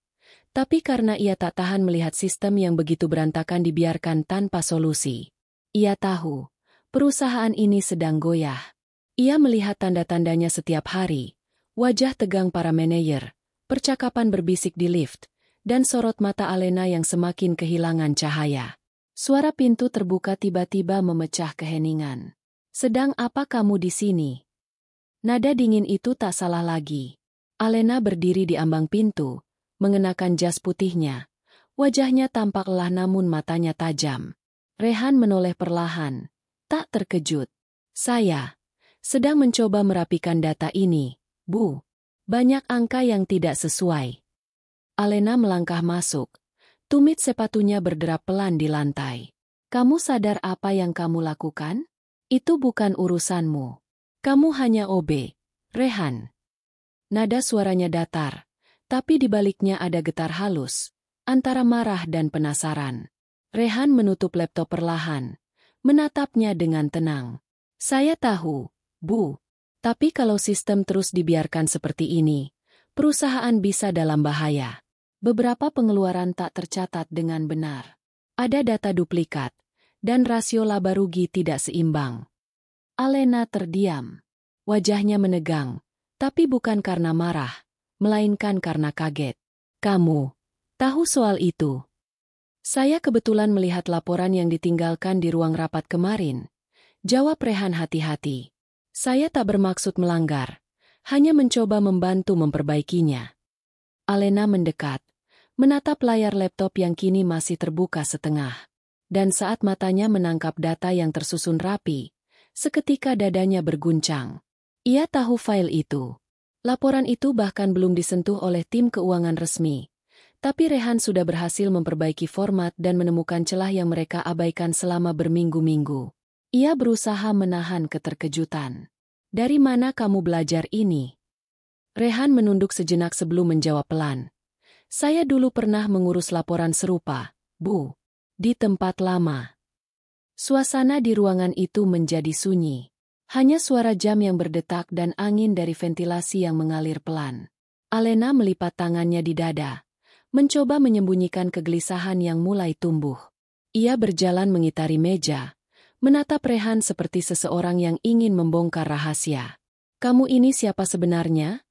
tapi karena ia tak tahan melihat sistem yang begitu berantakan dibiarkan tanpa solusi. Ia tahu, perusahaan ini sedang goyah. Ia melihat tanda-tandanya setiap hari, wajah tegang para manajer, percakapan berbisik di lift, dan sorot mata Alena yang semakin kehilangan cahaya. Suara pintu terbuka tiba-tiba memecah keheningan. "Sedang apa kamu di sini?" Nada dingin itu tak salah lagi. Alena berdiri di ambang pintu, mengenakan jas putihnya. Wajahnya tampak lelah namun matanya tajam. Rehan menoleh perlahan. Tak terkejut. "Saya sedang mencoba merapikan data ini, Bu. Banyak angka yang tidak sesuai." Alena melangkah masuk. Tumit sepatunya berderap pelan di lantai. "Kamu sadar apa yang kamu lakukan? Itu bukan urusanmu. Kamu hanya OB, Rehan." Nada suaranya datar, tapi di baliknya ada getar halus, antara marah dan penasaran. Rehan menutup laptop perlahan, menatapnya dengan tenang. "Saya tahu, Bu. Tapi kalau sistem terus dibiarkan seperti ini, perusahaan bisa dalam bahaya. Beberapa pengeluaran tak tercatat dengan benar. Ada data duplikat, dan rasio laba rugi tidak seimbang." Alena terdiam. Wajahnya menegang, tapi bukan karena marah, melainkan karena kaget. "Kamu tahu soal itu?" "Saya kebetulan melihat laporan yang ditinggalkan di ruang rapat kemarin," jawab Rehan hati-hati. "Saya tak bermaksud melanggar, hanya mencoba membantu memperbaikinya." Alena mendekat, menatap layar laptop yang kini masih terbuka setengah. Dan saat matanya menangkap data yang tersusun rapi, seketika dadanya berguncang. Ia tahu file itu. Laporan itu bahkan belum disentuh oleh tim keuangan resmi. Tapi Rehan sudah berhasil memperbaiki format dan menemukan celah yang mereka abaikan selama berminggu-minggu. Ia berusaha menahan keterkejutan. Dari mana kamu belajar ini? Rehan menunduk sejenak sebelum menjawab pelan. Saya dulu pernah mengurus laporan serupa, Bu. Di tempat lama. Suasana di ruangan itu menjadi sunyi. Hanya suara jam yang berdetak dan angin dari ventilasi yang mengalir pelan. Alena melipat tangannya di dada, mencoba menyembunyikan kegelisahan yang mulai tumbuh. Ia berjalan mengitari meja, menatap Rehan seperti seseorang yang ingin membongkar rahasia. Kamu ini siapa sebenarnya?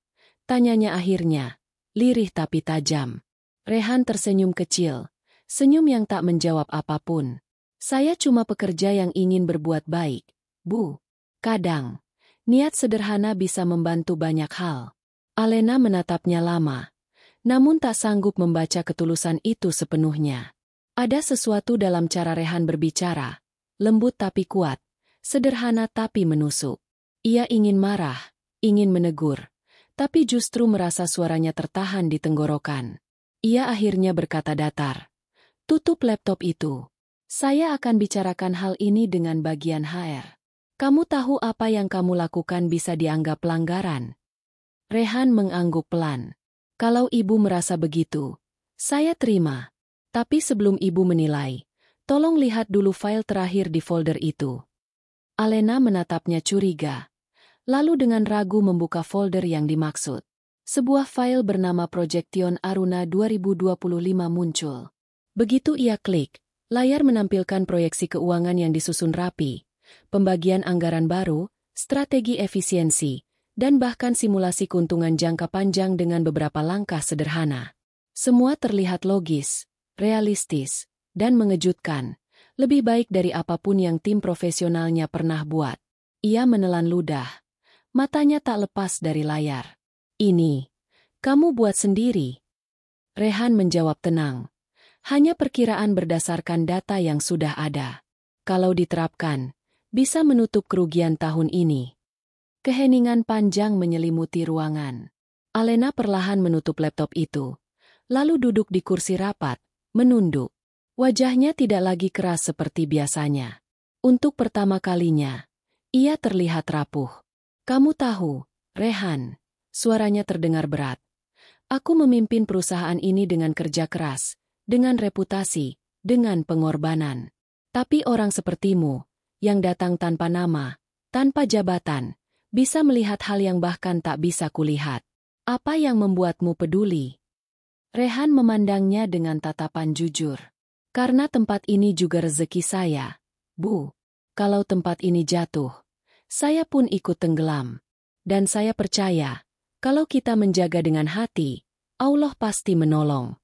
Tanyanya akhirnya, lirih tapi tajam. Rehan tersenyum kecil, senyum yang tak menjawab apapun. Saya cuma pekerja yang ingin berbuat baik, Bu. Kadang, niat sederhana bisa membantu banyak hal. Alena menatapnya lama, namun tak sanggup membaca ketulusan itu sepenuhnya. Ada sesuatu dalam cara Rehan berbicara, lembut tapi kuat, sederhana tapi menusuk. Ia ingin marah, ingin menegur, tapi justru merasa suaranya tertahan di tenggorokan. Ia akhirnya berkata datar, "Tutup laptop itu. Saya akan bicarakan hal ini dengan bagian HR. Kamu tahu apa yang kamu lakukan bisa dianggap pelanggaran." Rehan mengangguk pelan. Kalau ibu merasa begitu, saya terima. Tapi sebelum ibu menilai, tolong lihat dulu file terakhir di folder itu. Alena menatapnya curiga. Lalu dengan ragu membuka folder yang dimaksud. Sebuah file bernama Projection Aruna 2025 muncul. Begitu ia klik, layar menampilkan proyeksi keuangan yang disusun rapi, pembagian anggaran baru, strategi efisiensi, dan bahkan simulasi keuntungan jangka panjang dengan beberapa langkah sederhana. Semua terlihat logis, realistis, dan mengejutkan, lebih baik dari apapun yang tim profesionalnya pernah buat. Ia menelan ludah, matanya tak lepas dari layar. Ini, kamu buat sendiri. Rehan menjawab tenang. Hanya perkiraan berdasarkan data yang sudah ada. Kalau diterapkan, bisa menutup kerugian tahun ini. Keheningan panjang menyelimuti ruangan. Alena perlahan menutup laptop itu, lalu duduk di kursi rapat, menunduk. Wajahnya tidak lagi keras seperti biasanya. Untuk pertama kalinya, ia terlihat rapuh. Kamu tahu, Rehan, suaranya terdengar berat. Aku memimpin perusahaan ini dengan kerja keras, dengan reputasi, dengan pengorbanan. Tapi orang sepertimu, yang datang tanpa nama, tanpa jabatan, bisa melihat hal yang bahkan tak bisa kulihat. Apa yang membuatmu peduli? Rehan memandangnya dengan tatapan jujur. Karena tempat ini juga rezeki saya, Bu. Kalau tempat ini jatuh, saya pun ikut tenggelam. Dan saya percaya, kalau kita menjaga dengan hati, Allah pasti menolong.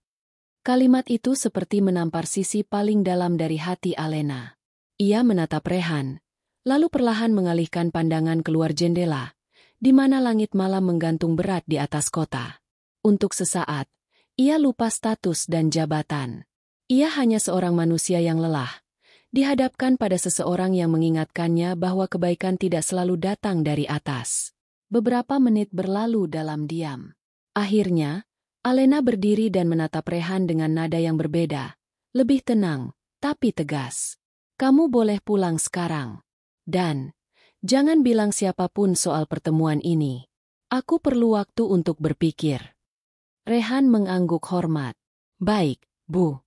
Kalimat itu seperti menampar sisi paling dalam dari hati Alena. Ia menatap Rehan, lalu perlahan mengalihkan pandangan keluar jendela, di mana langit malam menggantung berat di atas kota. Untuk sesaat, ia lupa status dan jabatan. Ia hanya seorang manusia yang lelah, dihadapkan pada seseorang yang mengingatkannya bahwa kebaikan tidak selalu datang dari atas. Beberapa menit berlalu dalam diam. Akhirnya, Alena berdiri dan menatap Rehan dengan nada yang berbeda, lebih tenang, tapi tegas. Kamu boleh pulang sekarang. Dan, jangan bilang siapapun soal pertemuan ini. Aku perlu waktu untuk berpikir. Rehan mengangguk hormat. Baik, Bu.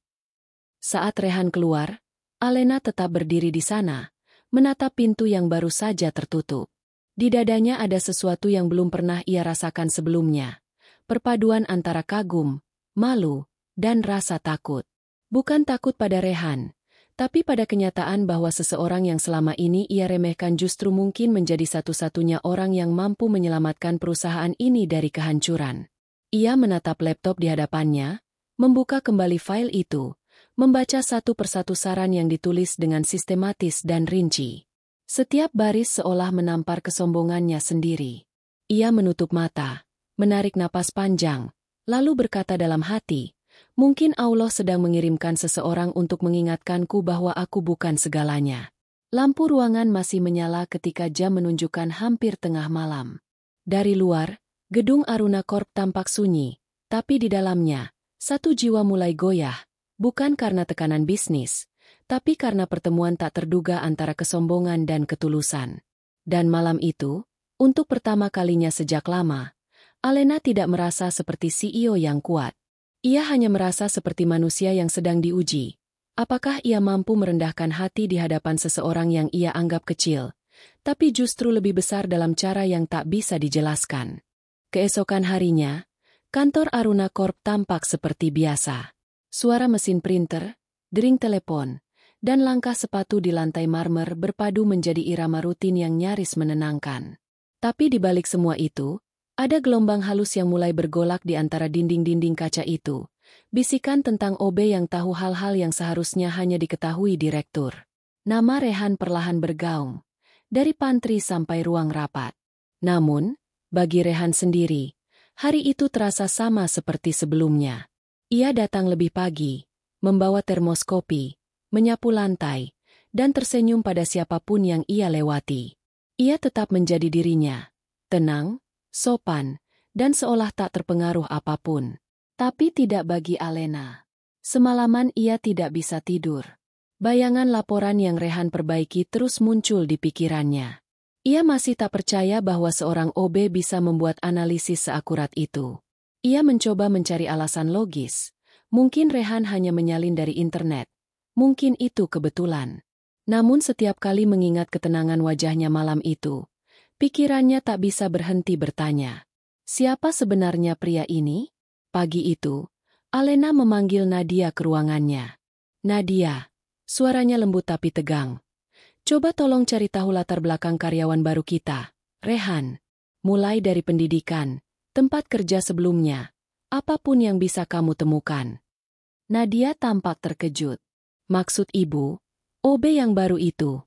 Saat Rehan keluar, Alena tetap berdiri di sana, menatap pintu yang baru saja tertutup. Di dadanya ada sesuatu yang belum pernah ia rasakan sebelumnya. Perpaduan antara kagum, malu, dan rasa takut. Bukan takut pada Rehan, tapi pada kenyataan bahwa seseorang yang selama ini ia remehkan justru mungkin menjadi satu-satunya orang yang mampu menyelamatkan perusahaan ini dari kehancuran. Ia menatap laptop di hadapannya, membuka kembali file itu, membaca satu persatu saran yang ditulis dengan sistematis dan rinci. Setiap baris seolah menampar kesombongannya sendiri. Ia menutup mata, menarik napas panjang, Lalu berkata dalam hati, mungkin Allah sedang mengirimkan seseorang untuk mengingatkanku bahwa aku bukan segalanya. Lampu ruangan masih menyala ketika jam menunjukkan hampir tengah malam. Dari luar, gedung Aruna Corp tampak sunyi, tapi di dalamnya, satu jiwa mulai goyah, bukan karena tekanan bisnis, tapi karena pertemuan tak terduga antara kesombongan dan ketulusan. Dan malam itu, untuk pertama kalinya sejak lama, Alena tidak merasa seperti CEO yang kuat. Ia hanya merasa seperti manusia yang sedang diuji. Apakah ia mampu merendahkan hati di hadapan seseorang yang ia anggap kecil, tapi justru lebih besar dalam cara yang tak bisa dijelaskan? Keesokan harinya, kantor Aruna Corp tampak seperti biasa. Suara mesin printer, dering telepon, dan langkah sepatu di lantai marmer berpadu menjadi irama rutin yang nyaris menenangkan. Tapi di balik semua itu, ada gelombang halus yang mulai bergolak di antara dinding-dinding kaca itu. Bisikan tentang OB yang tahu hal-hal yang seharusnya hanya diketahui direktur. Nama Rehan perlahan bergaung, dari pantry sampai ruang rapat. Namun, bagi Rehan sendiri, hari itu terasa sama seperti sebelumnya. Ia datang lebih pagi, membawa termos kopi, menyapu lantai, dan tersenyum pada siapapun yang ia lewati. Ia tetap menjadi dirinya, tenang, sopan, dan seolah tak terpengaruh apapun. Tapi tidak bagi Alena. Semalaman ia tidak bisa tidur. Bayangan laporan yang Rehan perbaiki terus muncul di pikirannya. Ia masih tak percaya bahwa seorang OB bisa membuat analisis seakurat itu. Ia mencoba mencari alasan logis. Mungkin Rehan hanya menyalin dari internet. Mungkin itu kebetulan. Namun setiap kali mengingat ketenangan wajahnya malam itu, pikirannya tak bisa berhenti bertanya. Siapa sebenarnya pria ini? Pagi itu, Alena memanggil Nadia ke ruangannya. Nadia, suaranya lembut tapi tegang. Coba tolong cari tahu latar belakang karyawan baru kita, Rehan. Mulai dari pendidikan, tempat kerja sebelumnya, apapun yang bisa kamu temukan. Nadia tampak terkejut. Maksud ibu, OB yang baru itu?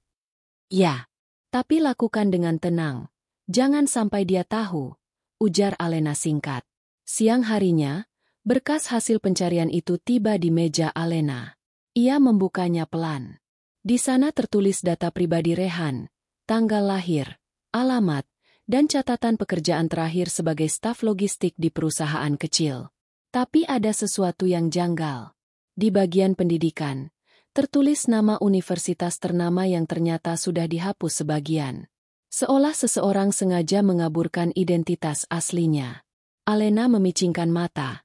Ya, tapi lakukan dengan tenang. Jangan sampai dia tahu, ujar Alena singkat. Siang harinya, berkas hasil pencarian itu tiba di meja Alena. Ia membukanya pelan. Di sana tertulis data pribadi Rehan, tanggal lahir, alamat, dan catatan pekerjaan terakhir sebagai staf logistik di perusahaan kecil. Tapi ada sesuatu yang janggal. Di bagian pendidikan, tertulis nama universitas ternama yang ternyata sudah dihapus sebagian. Seolah seseorang sengaja mengaburkan identitas aslinya. Alena memicingkan mata,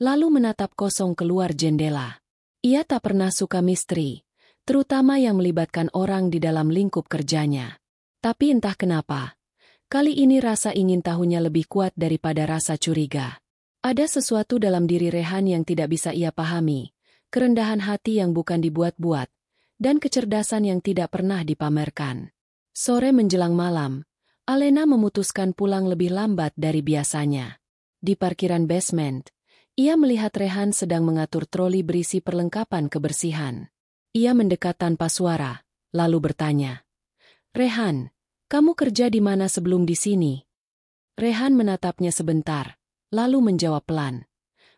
lalu menatap kosong keluar jendela. Ia tak pernah suka misteri, terutama yang melibatkan orang di dalam lingkup kerjanya. Tapi entah kenapa, kali ini rasa ingin tahunya lebih kuat daripada rasa curiga. Ada sesuatu dalam diri Rehan yang tidak bisa ia pahami, kerendahan hati yang bukan dibuat-buat, dan kecerdasan yang tidak pernah dipamerkan. Sore menjelang malam, Alena memutuskan pulang lebih lambat dari biasanya. Di parkiran basement, ia melihat Rehan sedang mengatur troli berisi perlengkapan kebersihan. Ia mendekat tanpa suara, lalu bertanya, "Rehan, kamu kerja di mana sebelum di sini?" Rehan menatapnya sebentar, lalu menjawab pelan,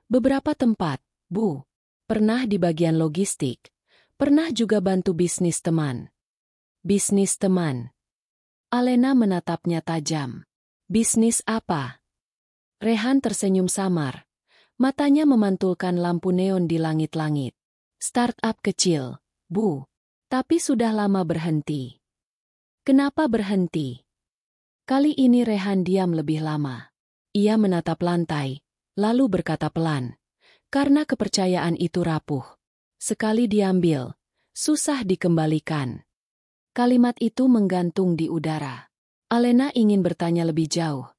"Beberapa tempat, Bu. Pernah di bagian logistik, pernah juga bantu bisnis teman." "Bisnis teman?" Alena menatapnya tajam. "Bisnis apa?" Rehan tersenyum samar. Matanya memantulkan lampu neon di langit-langit. "Startup kecil, Bu. Tapi sudah lama berhenti." "Kenapa berhenti?" Kali ini Rehan diam lebih lama. Ia menatap lantai, lalu berkata pelan, "Karena kepercayaan itu rapuh. Sekali diambil, susah dikembalikan." Kalimat itu menggantung di udara. Alena ingin bertanya lebih jauh,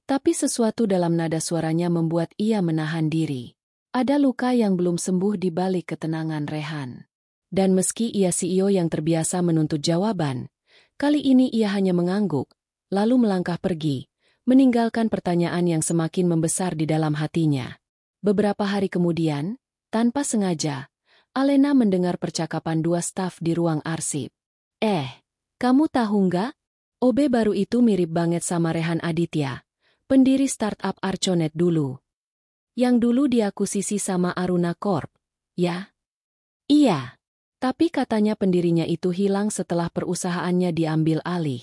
tapi sesuatu dalam nada suaranya membuat ia menahan diri. Ada luka yang belum sembuh di balik ketenangan Rehan. Dan meski ia CEO yang terbiasa menuntut jawaban, kali ini ia hanya mengangguk, lalu melangkah pergi, meninggalkan pertanyaan yang semakin membesar di dalam hatinya. Beberapa hari kemudian, tanpa sengaja, Alena mendengar percakapan dua staf di ruang arsip. Kamu tahu nggak? OB baru itu mirip banget sama Rehan Aditya, pendiri startup Arconet dulu." Yang dulu diakuisisi sama Aruna Corp, ya? Iya. Tapi katanya pendirinya itu hilang setelah perusahaannya diambil alih.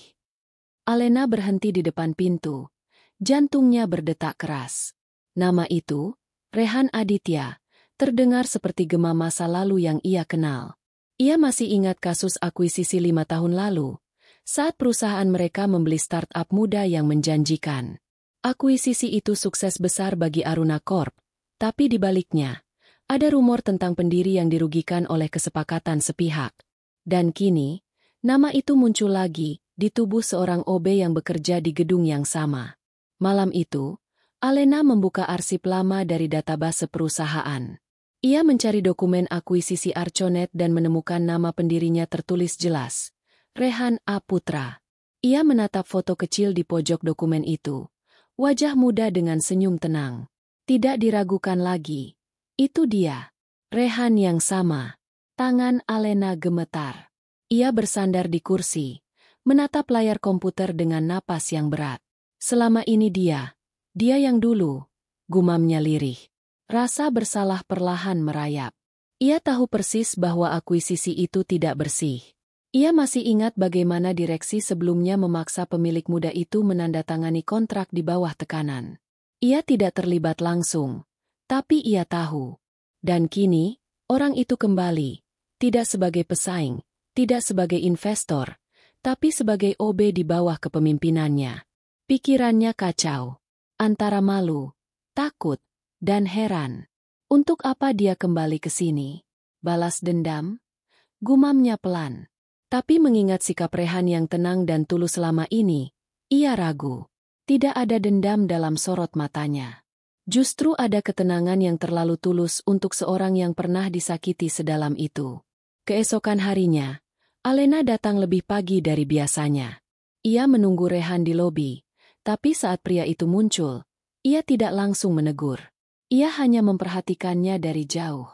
Alena berhenti di depan pintu. Jantungnya berdetak keras. Nama itu, Rehan Aditya, terdengar seperti gema masa lalu yang ia kenal. Ia masih ingat kasus akuisisi 5 tahun lalu, saat perusahaan mereka membeli startup muda yang menjanjikan. Akuisisi itu sukses besar bagi Aruna Corp, tapi di baliknya, ada rumor tentang pendiri yang dirugikan oleh kesepakatan sepihak. Dan kini, nama itu muncul lagi di tubuh seorang OB yang bekerja di gedung yang sama. Malam itu, Alena membuka arsip lama dari database perusahaan. Ia mencari dokumen akuisisi Arconet dan menemukan nama pendirinya tertulis jelas, Rehan A. Putra. Ia menatap foto kecil di pojok dokumen itu. Wajah muda dengan senyum tenang. Tidak diragukan lagi. Itu dia. Rehan yang sama. Tangan Alena gemetar. Ia bersandar di kursi, menatap layar komputer dengan napas yang berat. Selama ini dia yang dulu, gumamnya lirih. Rasa bersalah perlahan merayap. Ia tahu persis bahwa akuisisi itu tidak bersih. Ia masih ingat bagaimana direksi sebelumnya memaksa pemilik muda itu menandatangani kontrak di bawah tekanan. Ia tidak terlibat langsung, tapi ia tahu. Dan kini, orang itu kembali, tidak sebagai pesaing, tidak sebagai investor, tapi sebagai OB di bawah kepemimpinannya. Pikirannya kacau, antara malu, takut, dan heran. Untuk apa dia kembali ke sini? Balas dendam? Gumamnya pelan. Tapi mengingat sikap Rehan yang tenang dan tulus selama ini, ia ragu. Tidak ada dendam dalam sorot matanya. Justru ada ketenangan yang terlalu tulus untuk seorang yang pernah disakiti sedalam itu. Keesokan harinya, Alena datang lebih pagi dari biasanya. Ia menunggu Rehan di lobi, tapi saat pria itu muncul, ia tidak langsung menegur. Ia hanya memperhatikannya dari jauh.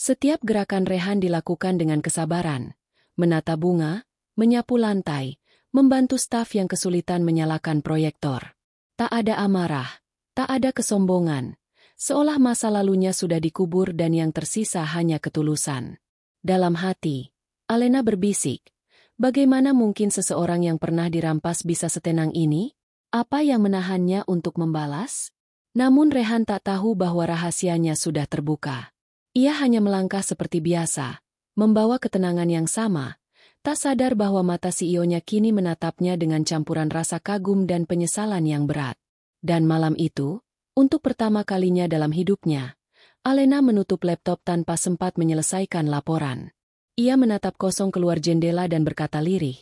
Setiap gerakan Rehan dilakukan dengan kesabaran. Menata bunga, menyapu lantai, membantu staf yang kesulitan menyalakan proyektor. Tak ada amarah, tak ada kesombongan. Seolah masa lalunya sudah dikubur dan yang tersisa hanya ketulusan. Dalam hati, Alena berbisik, bagaimana mungkin seseorang yang pernah dirampas bisa setenang ini? Apa yang menahannya untuk membalas? Namun Rehan tak tahu bahwa rahasianya sudah terbuka. Ia hanya melangkah seperti biasa, membawa ketenangan yang sama, tak sadar bahwa mata CEO-nya kini menatapnya dengan campuran rasa kagum dan penyesalan yang berat. Dan malam itu, untuk pertama kalinya dalam hidupnya, Alena menutup laptop tanpa sempat menyelesaikan laporan. Ia menatap kosong keluar jendela dan berkata lirih,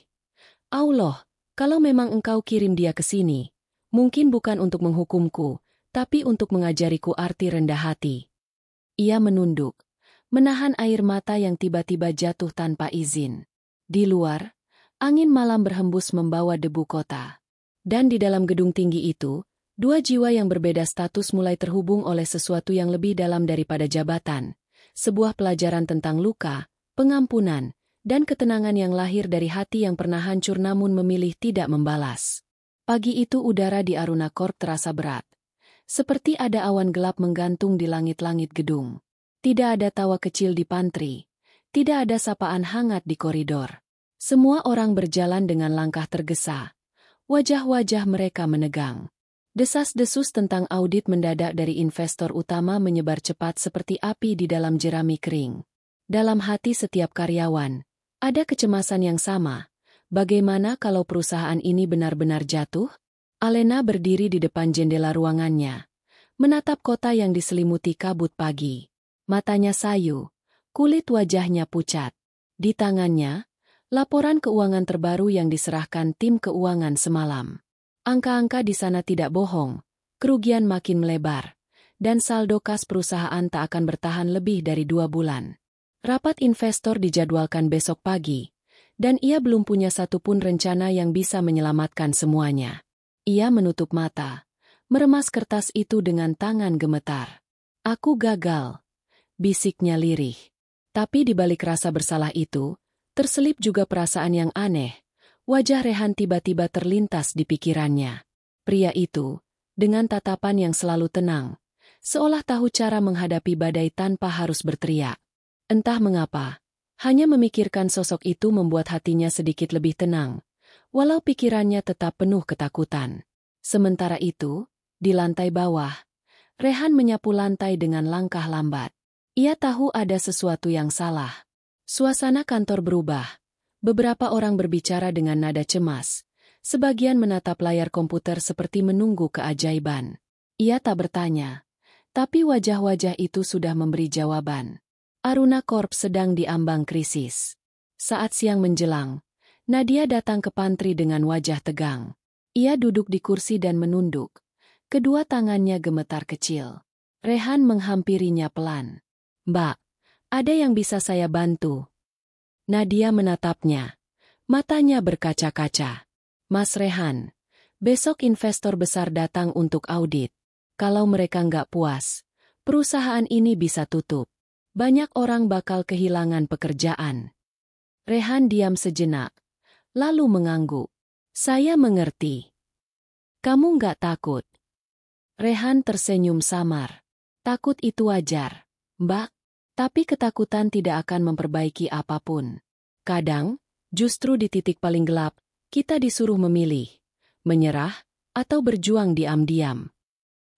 Allah, kalau memang engkau kirim dia ke sini, mungkin bukan untuk menghukumku, tapi untuk mengajariku arti rendah hati. Ia menunduk, menahan air mata yang tiba-tiba jatuh tanpa izin. Di luar, angin malam berhembus membawa debu kota. Dan di dalam gedung tinggi itu, dua jiwa yang berbeda status mulai terhubung oleh sesuatu yang lebih dalam daripada jabatan. Sebuah pelajaran tentang luka, pengampunan, dan ketenangan yang lahir dari hati yang pernah hancur namun memilih tidak membalas. Pagi itu udara di Aruna Corp terasa berat. Seperti ada awan gelap menggantung di langit-langit gedung. Tidak ada tawa kecil di pantry. Tidak ada sapaan hangat di koridor. Semua orang berjalan dengan langkah tergesa. Wajah-wajah mereka menegang. Desas-desus tentang audit mendadak dari investor utama menyebar cepat seperti api di dalam jerami kering. Dalam hati setiap karyawan, ada kecemasan yang sama. Bagaimana kalau perusahaan ini benar-benar jatuh? Alena berdiri di depan jendela ruangannya, menatap kota yang diselimuti kabut pagi. Matanya sayu, kulit wajahnya pucat. Di tangannya, laporan keuangan terbaru yang diserahkan tim keuangan semalam. Angka-angka di sana tidak bohong, kerugian makin melebar, dan saldo kas perusahaan tak akan bertahan lebih dari 2 bulan. Rapat investor dijadwalkan besok pagi, dan ia belum punya satupun rencana yang bisa menyelamatkan semuanya. Ia menutup mata, meremas kertas itu dengan tangan gemetar. Aku gagal, bisiknya lirih. Tapi di balik rasa bersalah itu, terselip juga perasaan yang aneh. Wajah Rehan tiba-tiba terlintas di pikirannya. Pria itu, dengan tatapan yang selalu tenang, seolah tahu cara menghadapi badai tanpa harus berteriak. Entah mengapa, hanya memikirkan sosok itu membuat hatinya sedikit lebih tenang, walau pikirannya tetap penuh ketakutan. Sementara itu, di lantai bawah, Rehan menyapu lantai dengan langkah lambat. Ia tahu ada sesuatu yang salah. Suasana kantor berubah. Beberapa orang berbicara dengan nada cemas. Sebagian menatap layar komputer seperti menunggu keajaiban. Ia tak bertanya, tapi wajah-wajah itu sudah memberi jawaban. Aruna Corp sedang diambang krisis. Saat siang menjelang, Nadia datang ke pantry dengan wajah tegang. Ia duduk di kursi dan menunduk. Kedua tangannya gemetar kecil. Rehan menghampirinya pelan. "Mbak, ada yang bisa saya bantu?" Nadia menatapnya. Matanya berkaca-kaca. "Mas Rehan, besok investor besar datang untuk audit. Kalau mereka nggak puas, perusahaan ini bisa tutup. Banyak orang bakal kehilangan pekerjaan." Rehan diam sejenak, lalu mengangguk. "Saya mengerti. Kamu nggak takut?" Rehan tersenyum samar. "Takut itu wajar, Mbak. Tapi ketakutan tidak akan memperbaiki apapun. Kadang, justru di titik paling gelap, kita disuruh memilih, menyerah, atau berjuang diam-diam."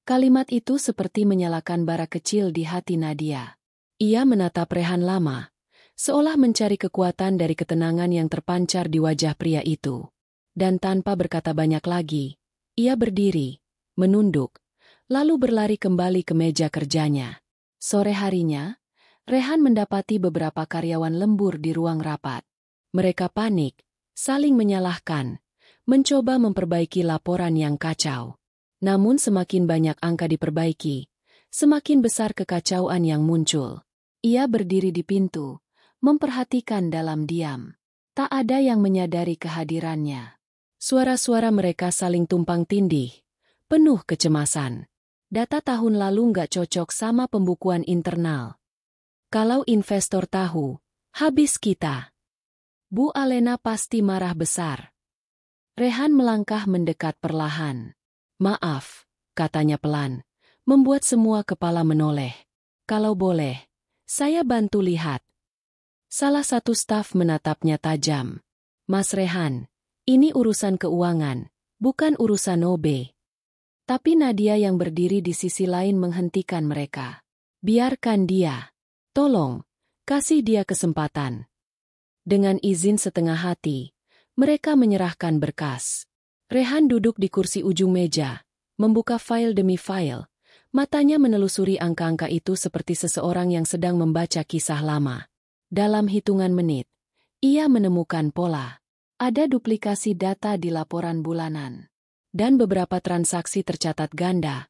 Kalimat itu seperti menyalakan bara kecil di hati Nadia. Ia menatap Rehan lama, seolah mencari kekuatan dari ketenangan yang terpancar di wajah pria itu. Dan tanpa berkata banyak lagi, ia berdiri, menunduk, lalu berlari kembali ke meja kerjanya. Sore harinya, Rehan mendapati beberapa karyawan lembur di ruang rapat. Mereka panik, saling menyalahkan, mencoba memperbaiki laporan yang kacau. Namun semakin banyak angka diperbaiki, semakin besar kekacauan yang muncul. Ia berdiri di pintu, memperhatikan dalam diam. Tak ada yang menyadari kehadirannya. Suara-suara mereka saling tumpang tindih, penuh kecemasan. Data tahun lalu nggak cocok sama pembukuan internal. Kalau investor tahu, habis kita. Bu Alena pasti marah besar. Rehan melangkah mendekat perlahan. "Maaf," katanya pelan, membuat semua kepala menoleh. "Kalau boleh, saya bantu lihat." Salah satu staf menatapnya tajam. "Mas Rehan, ini urusan keuangan, bukan urusan OB." Tapi Nadia yang berdiri di sisi lain menghentikan mereka. "Biarkan dia. Tolong, kasih dia kesempatan." Dengan izin setengah hati, mereka menyerahkan berkas. Rehan duduk di kursi ujung meja, membuka file demi file. Matanya menelusuri angka-angka itu seperti seseorang yang sedang membaca kisah lama. Dalam hitungan menit, ia menemukan pola. Ada duplikasi data di laporan bulanan. Dan beberapa transaksi tercatat ganda.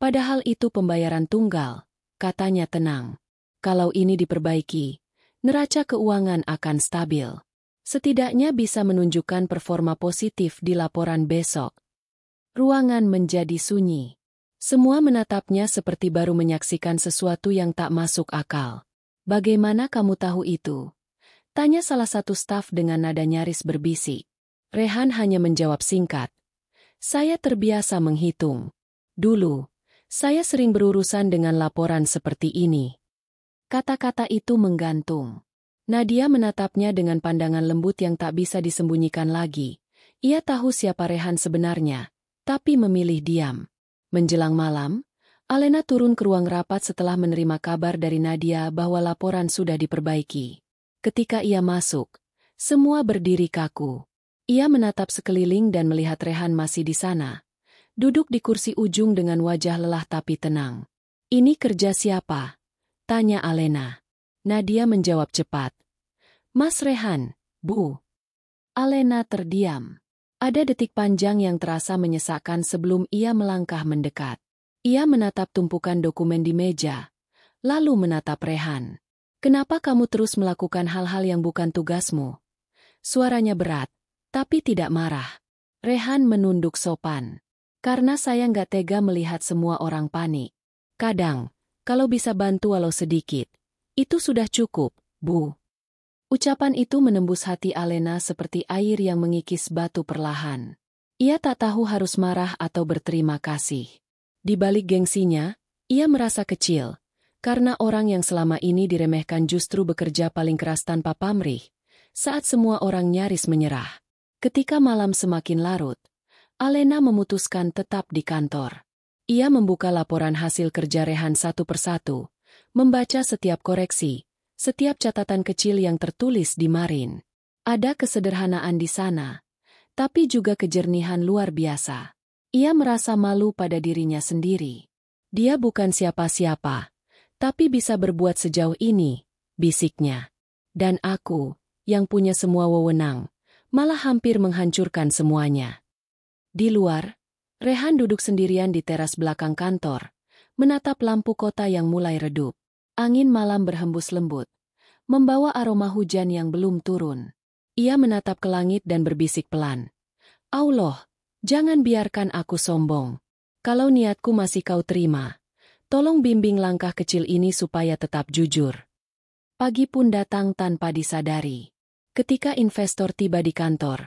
Padahal itu pembayaran tunggal, katanya tenang. Kalau ini diperbaiki, neraca keuangan akan stabil. Setidaknya bisa menunjukkan performa positif di laporan besok. Ruangan menjadi sunyi. Semua menatapnya seperti baru menyaksikan sesuatu yang tak masuk akal. "Bagaimana kamu tahu itu?" tanya salah satu staf dengan nada nyaris berbisik. Rehan hanya menjawab singkat. "Saya terbiasa menghitung. Dulu, saya sering berurusan dengan laporan seperti ini." Kata-kata itu menggantung. Nadia menatapnya dengan pandangan lembut yang tak bisa disembunyikan lagi. Ia tahu siapa Rehan sebenarnya, tapi memilih diam. Menjelang malam, Alena turun ke ruang rapat setelah menerima kabar dari Nadia bahwa laporan sudah diperbaiki. Ketika ia masuk, semua berdiri kaku. Ia menatap sekeliling dan melihat Rehan masih di sana. Duduk di kursi ujung dengan wajah lelah tapi tenang. "Ini kerja siapa?" tanya Alena. Nadia menjawab cepat. "Mas Rehan, Bu." Alena terdiam. Ada detik panjang yang terasa menyesakkan sebelum ia melangkah mendekat. Ia menatap tumpukan dokumen di meja, lalu menatap Rehan. "Kenapa kamu terus melakukan hal-hal yang bukan tugasmu?" Suaranya berat, tapi tidak marah. Rehan menunduk sopan. "Karena saya nggak tega melihat semua orang panik. Kadang, kalau bisa bantu walau sedikit, itu sudah cukup, Bu." Ucapan itu menembus hati Alena seperti air yang mengikis batu perlahan. Ia tak tahu harus marah atau berterima kasih. Di balik gengsinya, Ia merasa kecil, karena orang yang selama ini diremehkan justru bekerja paling keras tanpa pamrih, saat semua orang nyaris menyerah. Ketika malam semakin larut, Alena memutuskan tetap di kantor. Ia membuka laporan hasil kerja Rehan satu persatu, membaca setiap koreksi, setiap catatan kecil yang tertulis di Marin. Ada kesederhanaan di sana, tapi juga kejernihan luar biasa. Ia merasa malu pada dirinya sendiri. Dia bukan siapa-siapa, tapi bisa berbuat sejauh ini, bisiknya. Dan aku, yang punya semua wewenang, malah hampir menghancurkan semuanya. Di luar, Rehan duduk sendirian di teras belakang kantor, menatap lampu kota yang mulai redup. Angin malam berhembus lembut, membawa aroma hujan yang belum turun. Ia menatap ke langit dan berbisik pelan. Allah, jangan biarkan aku sombong. Kalau niatku masih kau terima, tolong bimbing langkah kecil ini supaya tetap jujur. Pagi pun datang tanpa disadari. Ketika investor tiba di kantor,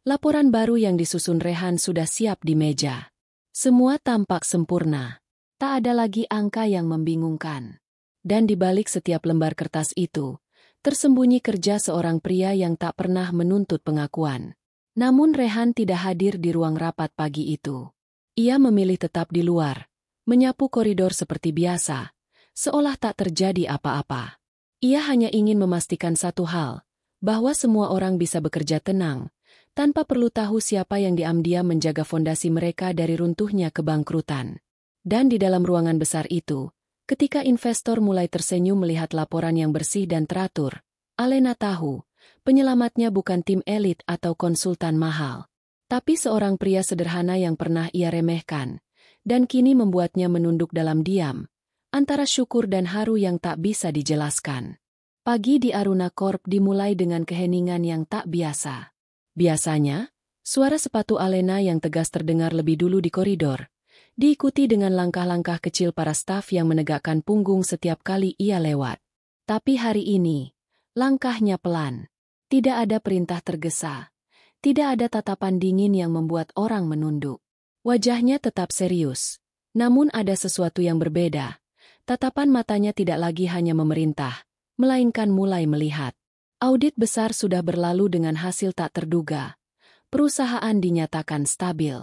laporan baru yang disusun Rehan sudah siap di meja. Semua tampak sempurna. Tak ada lagi angka yang membingungkan. Dan di balik setiap lembar kertas itu, tersembunyi kerja seorang pria yang tak pernah menuntut pengakuan. Namun Rehan tidak hadir di ruang rapat pagi itu. Ia memilih tetap di luar, menyapu koridor seperti biasa, seolah tak terjadi apa-apa. Ia hanya ingin memastikan satu hal, bahwa semua orang bisa bekerja tenang, tanpa perlu tahu siapa yang diam-diam menjaga fondasi mereka dari runtuhnya kebangkrutan. Dan di dalam ruangan besar itu, ketika investor mulai tersenyum melihat laporan yang bersih dan teratur, Alena tahu, penyelamatnya bukan tim elit atau konsultan mahal, tapi seorang pria sederhana yang pernah ia remehkan, dan kini membuatnya menunduk dalam diam, antara syukur dan haru yang tak bisa dijelaskan. Pagi di Aruna Corp dimulai dengan keheningan yang tak biasa. Biasanya, suara sepatu Alena yang tegas terdengar lebih dulu di koridor, diikuti dengan langkah-langkah kecil para staf yang menegakkan punggung setiap kali ia lewat. Tapi hari ini, langkahnya pelan. Tidak ada perintah tergesa. Tidak ada tatapan dingin yang membuat orang menunduk. Wajahnya tetap serius. Namun ada sesuatu yang berbeda. Tatapan matanya tidak lagi hanya memerintah, melainkan mulai melihat. Audit besar sudah berlalu dengan hasil tak terduga. Perusahaan dinyatakan stabil.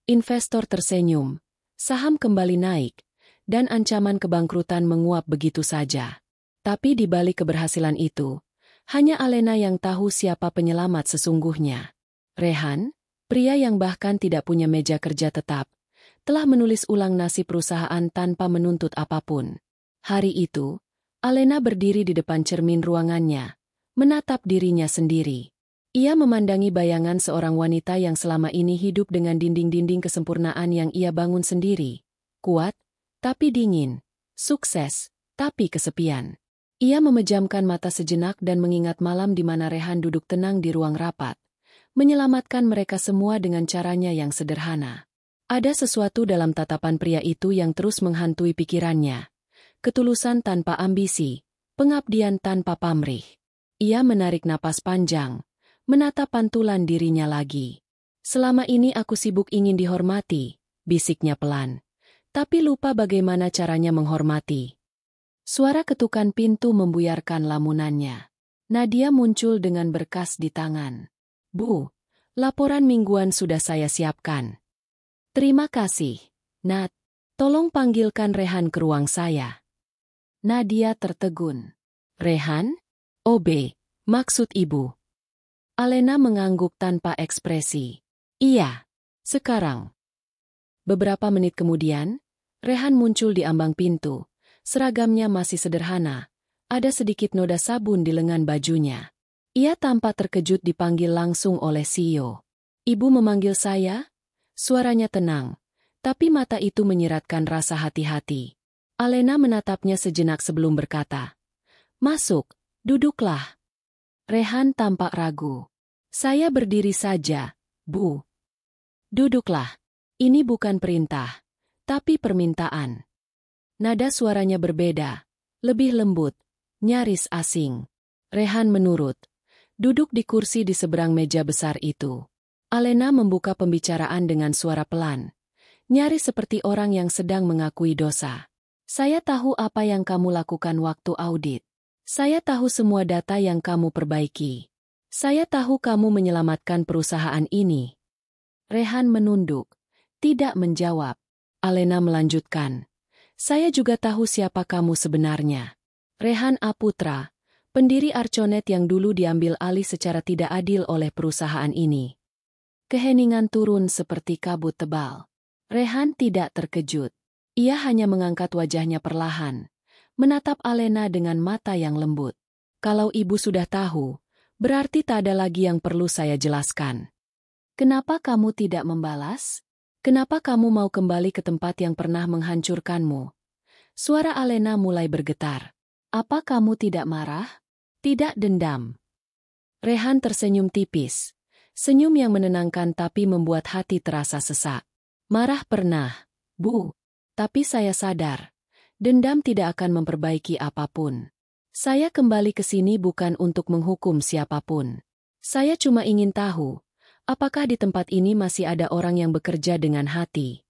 Investor tersenyum. Saham kembali naik, dan ancaman kebangkrutan menguap begitu saja. Tapi di balik keberhasilan itu, hanya Alena yang tahu siapa penyelamat sesungguhnya. Rehan, pria yang bahkan tidak punya meja kerja tetap, telah menulis ulang nasib perusahaan tanpa menuntut apapun. Hari itu, Alena berdiri di depan cermin ruangannya, menatap dirinya sendiri. Ia memandangi bayangan seorang wanita yang selama ini hidup dengan dinding-dinding kesempurnaan yang ia bangun sendiri. Kuat, tapi dingin. Sukses, tapi kesepian. Ia memejamkan mata sejenak dan mengingat malam di mana Rehan duduk tenang di ruang rapat, menyelamatkan mereka semua dengan caranya yang sederhana. Ada sesuatu dalam tatapan pria itu yang terus menghantui pikirannya. Ketulusan tanpa ambisi, pengabdian tanpa pamrih. Ia menarik napas panjang, menatap pantulan dirinya lagi. Selama ini aku sibuk ingin dihormati, bisiknya pelan. Tapi lupa bagaimana caranya menghormati. Suara ketukan pintu membuyarkan lamunannya. Nadia muncul dengan berkas di tangan. Bu, laporan mingguan sudah saya siapkan. Terima kasih, Nat. Tolong panggilkan Rehan ke ruang saya. Nadia tertegun. Rehan? OB, maksud ibu. Alena mengangguk tanpa ekspresi. Iya, sekarang. Beberapa menit kemudian, Rehan muncul di ambang pintu. Seragamnya masih sederhana. Ada sedikit noda sabun di lengan bajunya. Ia tampak terkejut dipanggil langsung oleh CEO. Ibu memanggil saya? Suaranya tenang, tapi mata itu menyiratkan rasa hati-hati. Alena menatapnya sejenak sebelum berkata, "Masuk, duduklah." Rehan tampak ragu. "Saya berdiri saja, Bu." "Duduklah. Ini bukan perintah, tapi permintaan." Nada suaranya berbeda, lebih lembut, nyaris asing. Rehan menurut. Duduk di kursi di seberang meja besar itu. Alena membuka pembicaraan dengan suara pelan, nyaris seperti orang yang sedang mengakui dosa. Saya tahu apa yang kamu lakukan waktu audit. Saya tahu semua data yang kamu perbaiki. Saya tahu kamu menyelamatkan perusahaan ini. Rehan menunduk, tidak menjawab. Alena melanjutkan. Saya juga tahu siapa kamu sebenarnya. Rehan Aputra, pendiri Arconet yang dulu diambil alih secara tidak adil oleh perusahaan ini. Keheningan turun seperti kabut tebal. Rehan tidak terkejut. Ia hanya mengangkat wajahnya perlahan, menatap Alena dengan mata yang lembut. Kalau ibu sudah tahu, berarti tak ada lagi yang perlu saya jelaskan. Kenapa kamu tidak membalas? Kenapa kamu mau kembali ke tempat yang pernah menghancurkanmu? Suara Alena mulai bergetar. Apa kamu tidak marah? Tidak dendam. Rehan tersenyum tipis. Senyum yang menenangkan tapi membuat hati terasa sesak. Marah pernah, Bu. Tapi saya sadar, dendam tidak akan memperbaiki apapun. Saya kembali ke sini bukan untuk menghukum siapapun. Saya cuma ingin tahu, apakah di tempat ini masih ada orang yang bekerja dengan hati.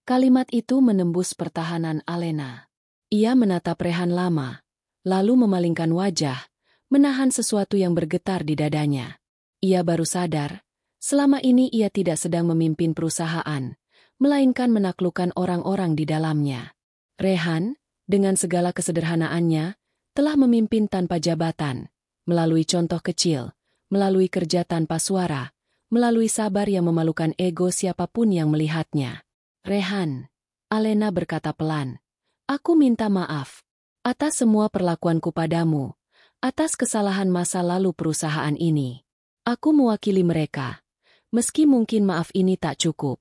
Kalimat itu menembus pertahanan Alena. Ia menatap Rehan lama, lalu memalingkan wajah, menahan sesuatu yang bergetar di dadanya. Ia baru sadar, selama ini ia tidak sedang memimpin perusahaan, melainkan menaklukkan orang-orang di dalamnya. Rehan, dengan segala kesederhanaannya, telah memimpin tanpa jabatan, melalui contoh kecil, melalui kerja tanpa suara, melalui sabar yang memalukan ego siapapun yang melihatnya. Rehan, Alena berkata pelan, aku minta maaf atas semua perlakuanku padamu, atas kesalahan masa lalu perusahaan ini. Aku mewakili mereka, meski mungkin maaf ini tak cukup.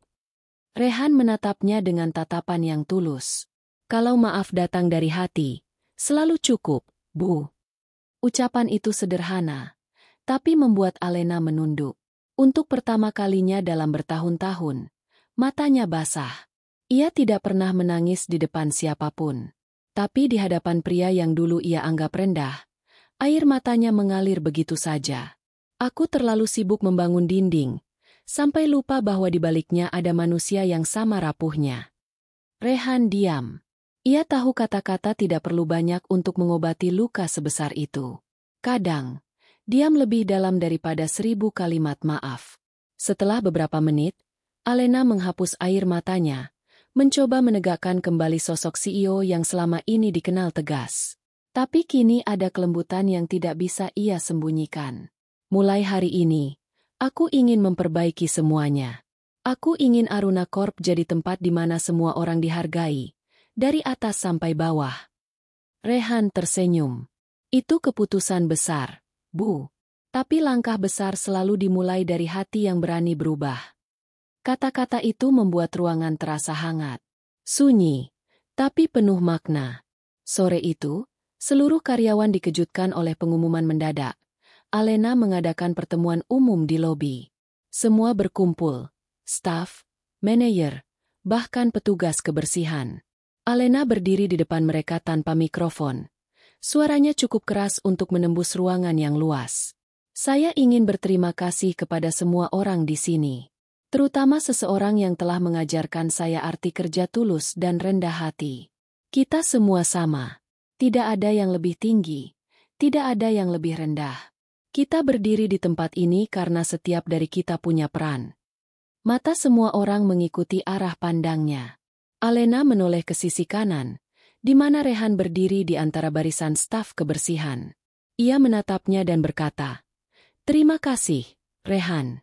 Rehan menatapnya dengan tatapan yang tulus. Kalau maaf datang dari hati, selalu cukup, Bu. Ucapan itu sederhana, tapi membuat Alena menunduk. Untuk pertama kalinya dalam bertahun-tahun, matanya basah. Ia tidak pernah menangis di depan siapapun. Tapi di hadapan pria yang dulu ia anggap rendah, air matanya mengalir begitu saja. Aku terlalu sibuk membangun dinding, sampai lupa bahwa di baliknya ada manusia yang sama rapuhnya. Rehan diam. Ia tahu kata-kata tidak perlu banyak untuk mengobati luka sebesar itu. Kadang, diam lebih dalam daripada 1000 kalimat maaf. Setelah beberapa menit, Alena menghapus air matanya, mencoba menegakkan kembali sosok CEO yang selama ini dikenal tegas. Tapi kini ada kelembutan yang tidak bisa ia sembunyikan. Mulai hari ini, aku ingin memperbaiki semuanya. Aku ingin Aruna Corp jadi tempat di mana semua orang dihargai, dari atas sampai bawah. Rehan tersenyum. Itu keputusan besar, Bu. Tapi langkah besar selalu dimulai dari hati yang berani berubah. Kata-kata itu membuat ruangan terasa hangat. Sunyi, tapi penuh makna. Sore itu, seluruh karyawan dikejutkan oleh pengumuman mendadak. Alena mengadakan pertemuan umum di lobi. Semua berkumpul, staf, manajer, bahkan petugas kebersihan. Alena berdiri di depan mereka tanpa mikrofon. Suaranya cukup keras untuk menembus ruangan yang luas. Saya ingin berterima kasih kepada semua orang di sini. Terutama seseorang yang telah mengajarkan saya arti kerja tulus dan rendah hati. Kita semua sama. Tidak ada yang lebih tinggi. Tidak ada yang lebih rendah. Kita berdiri di tempat ini karena setiap dari kita punya peran. Mata semua orang mengikuti arah pandangnya. Alena menoleh ke sisi kanan, di mana Rehan berdiri di antara barisan staf kebersihan. Ia menatapnya dan berkata, "Terima kasih, Rehan."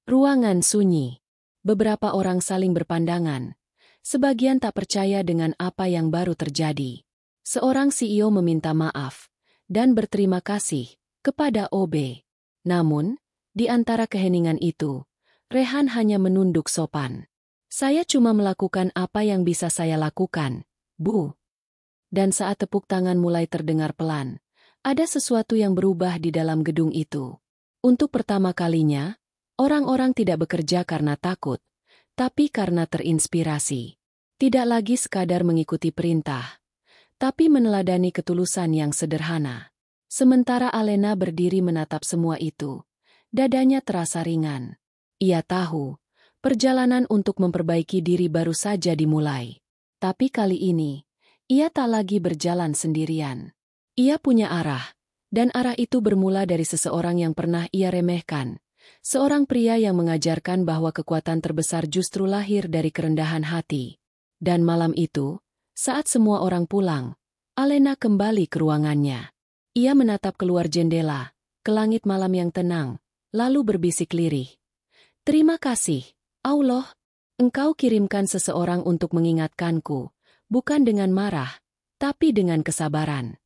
Ruangan sunyi. Beberapa orang saling berpandangan. Sebagian tak percaya dengan apa yang baru terjadi. Seorang CEO meminta maaf dan berterima kasih kepada OB. Namun, di antara keheningan itu, Rehan hanya menunduk sopan. Saya cuma melakukan apa yang bisa saya lakukan, Bu. Dan saat tepuk tangan mulai terdengar pelan, ada sesuatu yang berubah di dalam gedung itu. Untuk pertama kalinya, orang-orang tidak bekerja karena takut, tapi karena terinspirasi. Tidak lagi sekadar mengikuti perintah, tapi meneladani ketulusan yang sederhana. Sementara Alena berdiri menatap semua itu, dadanya terasa ringan. Ia tahu, perjalanan untuk memperbaiki diri baru saja dimulai. Tapi kali ini, Ia tak lagi berjalan sendirian. Ia punya arah, dan arah itu bermula dari seseorang yang pernah ia remehkan. Seorang pria yang mengajarkan bahwa kekuatan terbesar justru lahir dari kerendahan hati. Dan malam itu, saat semua orang pulang, Alena kembali ke ruangannya. Ia menatap keluar jendela, ke langit malam yang tenang, lalu berbisik lirih. Terima kasih, Allah. Engkau kirimkan seseorang untuk mengingatkanku, bukan dengan marah, tapi dengan kesabaran.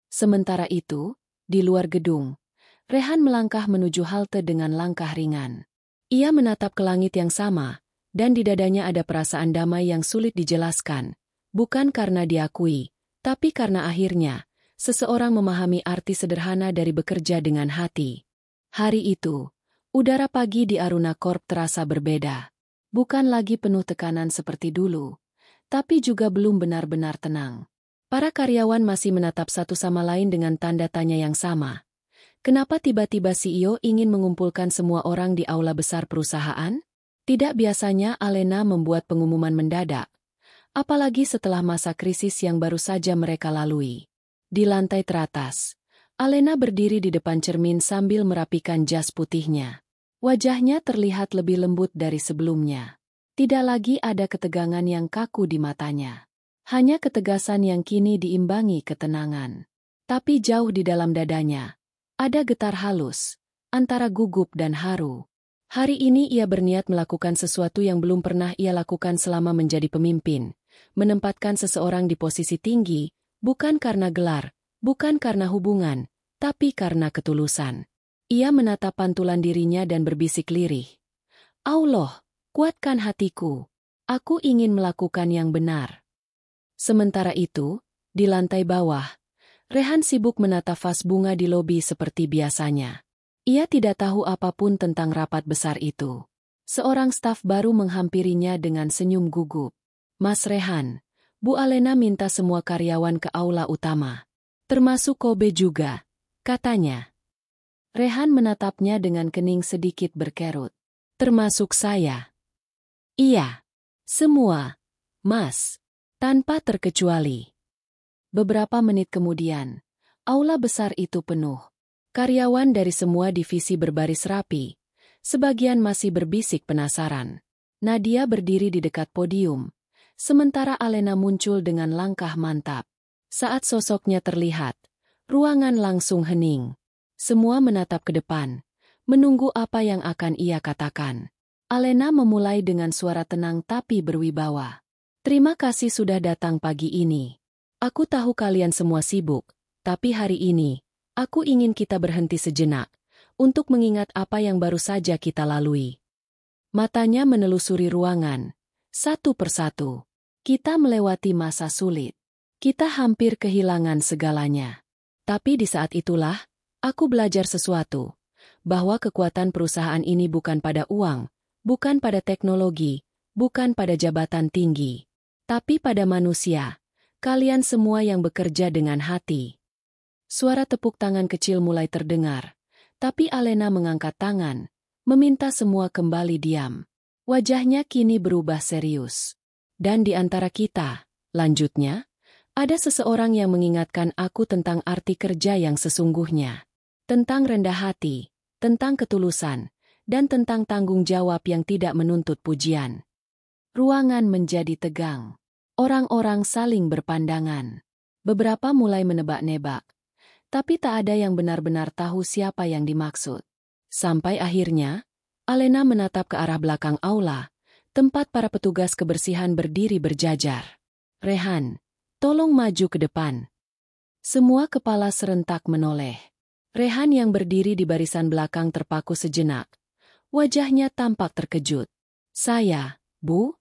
Sementara itu, di luar gedung, Rehan melangkah menuju halte dengan langkah ringan. Ia menatap ke langit yang sama, dan di dadanya ada perasaan damai yang sulit dijelaskan, bukan karena diakui, tapi karena akhirnya, seseorang memahami arti sederhana dari bekerja dengan hati. Hari itu, udara pagi di Aruna Corp terasa berbeda. Bukan lagi penuh tekanan seperti dulu, tapi juga belum benar-benar tenang. Para karyawan masih menatap satu sama lain dengan tanda tanya yang sama. Kenapa tiba-tiba CEO ingin mengumpulkan semua orang di aula besar perusahaan? Tidak biasanya Alena membuat pengumuman mendadak, apalagi setelah masa krisis yang baru saja mereka lalui. Di lantai teratas, Alena berdiri di depan cermin sambil merapikan jas putihnya. Wajahnya terlihat lebih lembut dari sebelumnya. Tidak lagi ada ketegangan yang kaku di matanya. Hanya ketegasan yang kini diimbangi ketenangan. Tapi jauh di dalam dadanya, ada getar halus, antara gugup dan haru. Hari ini ia berniat melakukan sesuatu yang belum pernah ia lakukan selama menjadi pemimpin. Menempatkan seseorang di posisi tinggi, bukan karena gelar, bukan karena hubungan, tapi karena ketulusan. Ia menatap pantulan dirinya dan berbisik lirih. Allah, kuatkan hatiku. Aku ingin melakukan yang benar. Sementara itu, di lantai bawah, Rehan sibuk menata vas bunga di lobi seperti biasanya. Ia tidak tahu apapun tentang rapat besar itu. Seorang staf baru menghampirinya dengan senyum gugup. Mas Rehan, Bu Alena minta semua karyawan ke aula utama. Termasuk Kobe juga, katanya. Rehan menatapnya dengan kening sedikit berkerut. Termasuk saya. Iya. Semua, Mas. Tanpa terkecuali. Beberapa menit kemudian, aula besar itu penuh. Karyawan dari semua divisi berbaris rapi. Sebagian masih berbisik penasaran. Nadia berdiri di dekat podium, sementara Alena muncul dengan langkah mantap. Saat sosoknya terlihat, ruangan langsung hening. Semua menatap ke depan, menunggu apa yang akan ia katakan. Alena memulai dengan suara tenang tapi berwibawa. Terima kasih sudah datang pagi ini. Aku tahu kalian semua sibuk, tapi hari ini, aku ingin kita berhenti sejenak, untuk mengingat apa yang baru saja kita lalui. Matanya menelusuri ruangan, satu persatu. Kita melewati masa sulit. Kita hampir kehilangan segalanya. Tapi di saat itulah, aku belajar sesuatu, bahwa kekuatan perusahaan ini bukan pada uang, bukan pada teknologi, bukan pada jabatan tinggi, tapi pada manusia. Kalian semua yang bekerja dengan hati. Suara tepuk tangan kecil mulai terdengar, tapi Alena mengangkat tangan, meminta semua kembali diam. Wajahnya kini berubah serius. Dan di antara kita, lanjutnya, ada seseorang yang mengingatkan aku tentang arti kerja yang sesungguhnya. Tentang rendah hati, tentang ketulusan, dan tentang tanggung jawab yang tidak menuntut pujian. Ruangan menjadi tegang. Orang-orang saling berpandangan. Beberapa mulai menebak-nebak. Tapi tak ada yang benar-benar tahu siapa yang dimaksud. Sampai akhirnya, Alena menatap ke arah belakang aula, tempat para petugas kebersihan berdiri berjajar. Rehan, tolong maju ke depan. Semua kepala serentak menoleh. Rehan yang berdiri di barisan belakang terpaku sejenak. Wajahnya tampak terkejut. Saya, Bu?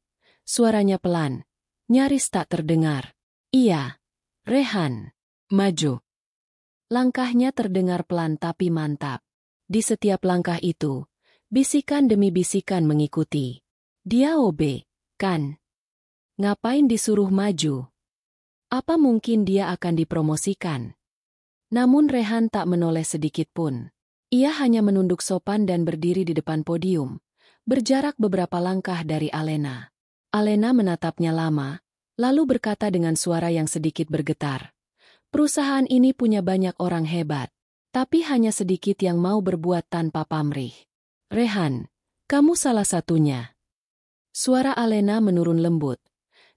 Suaranya pelan. Nyaris tak terdengar. Iya, Rehan. Maju. Langkahnya terdengar pelan tapi mantap. Di setiap langkah itu, bisikan demi bisikan mengikuti. Dia OB, kan? Ngapain disuruh maju? Apa mungkin dia akan dipromosikan? Namun Rehan tak menoleh sedikit pun. Ia hanya menunduk sopan dan berdiri di depan podium, berjarak beberapa langkah dari Alena. Alena menatapnya lama, Lalu berkata dengan suara yang sedikit bergetar. Perusahaan ini punya banyak orang hebat, tapi hanya sedikit yang mau berbuat tanpa pamrih. Rehan, kamu salah satunya. Suara Alena menurun lembut,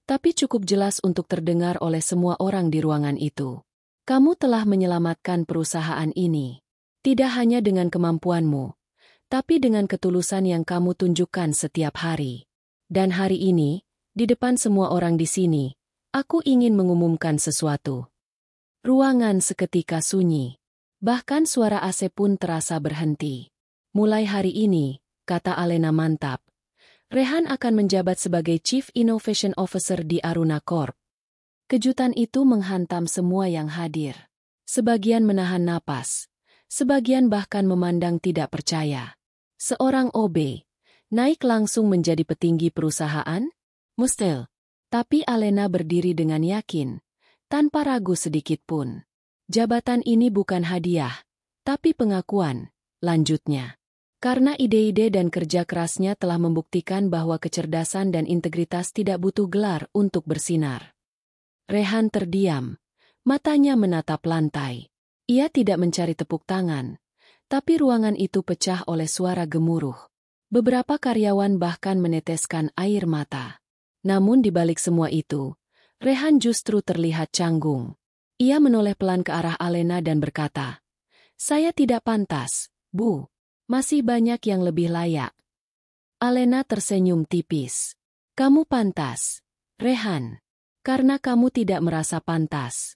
tapi cukup jelas untuk terdengar oleh semua orang di ruangan itu. Kamu telah menyelamatkan perusahaan ini. Tidak hanya dengan kemampuanmu, tapi dengan ketulusan yang kamu tunjukkan setiap hari. Dan hari ini, di depan semua orang di sini, aku ingin mengumumkan sesuatu. Ruangan seketika sunyi. Bahkan suara AC pun terasa berhenti. Mulai hari ini, kata Alena mantap, Rehan akan menjabat sebagai Chief Innovation Officer di Aruna Corp. Kejutan itu menghantam semua yang hadir. Sebagian menahan napas. Sebagian bahkan memandang tidak percaya. Seorang OB naik langsung menjadi petinggi perusahaan? Mustel. Tapi Alena berdiri dengan yakin, tanpa ragu sedikit pun. Jabatan ini bukan hadiah, tapi pengakuan, lanjutnya. Karena ide-ide dan kerja kerasnya telah membuktikan bahwa kecerdasan dan integritas tidak butuh gelar untuk bersinar. Rehan terdiam, matanya menatap lantai. Ia tidak mencari tepuk tangan, tapi ruangan itu pecah oleh suara gemuruh. Beberapa karyawan bahkan meneteskan air mata. Namun di balik semua itu, Rehan justru terlihat canggung. Ia menoleh pelan ke arah Alena dan berkata, "Saya tidak pantas, Bu. Masih banyak yang lebih layak." Alena tersenyum tipis. "Kamu pantas, Rehan. Karena kamu tidak merasa pantas."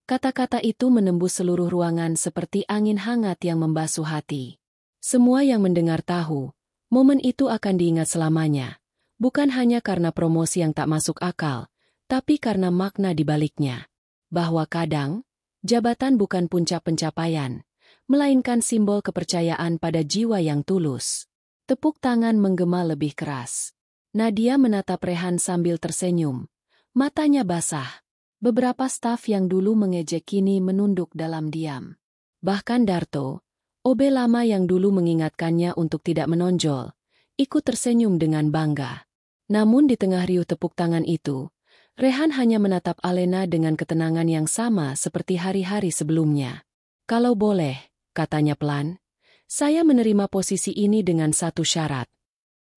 Kata-kata itu menembus seluruh ruangan seperti angin hangat yang membasuh hati. Semua yang mendengar tahu, momen itu akan diingat selamanya. Bukan hanya karena promosi yang tak masuk akal, tapi karena makna di baliknya. Bahwa kadang, jabatan bukan puncak pencapaian, melainkan simbol kepercayaan pada jiwa yang tulus. Tepuk tangan menggema lebih keras. Nadia menatap Rehan sambil tersenyum. Matanya basah. Beberapa staf yang dulu mengejek kini menunduk dalam diam. Bahkan Darto, OB lama yang dulu mengingatkannya untuk tidak menonjol, ikut tersenyum dengan bangga. Namun di tengah riuh tepuk tangan itu, Rehan hanya menatap Alena dengan ketenangan yang sama seperti hari-hari sebelumnya. "Kalau boleh," katanya pelan, "saya menerima posisi ini dengan satu syarat."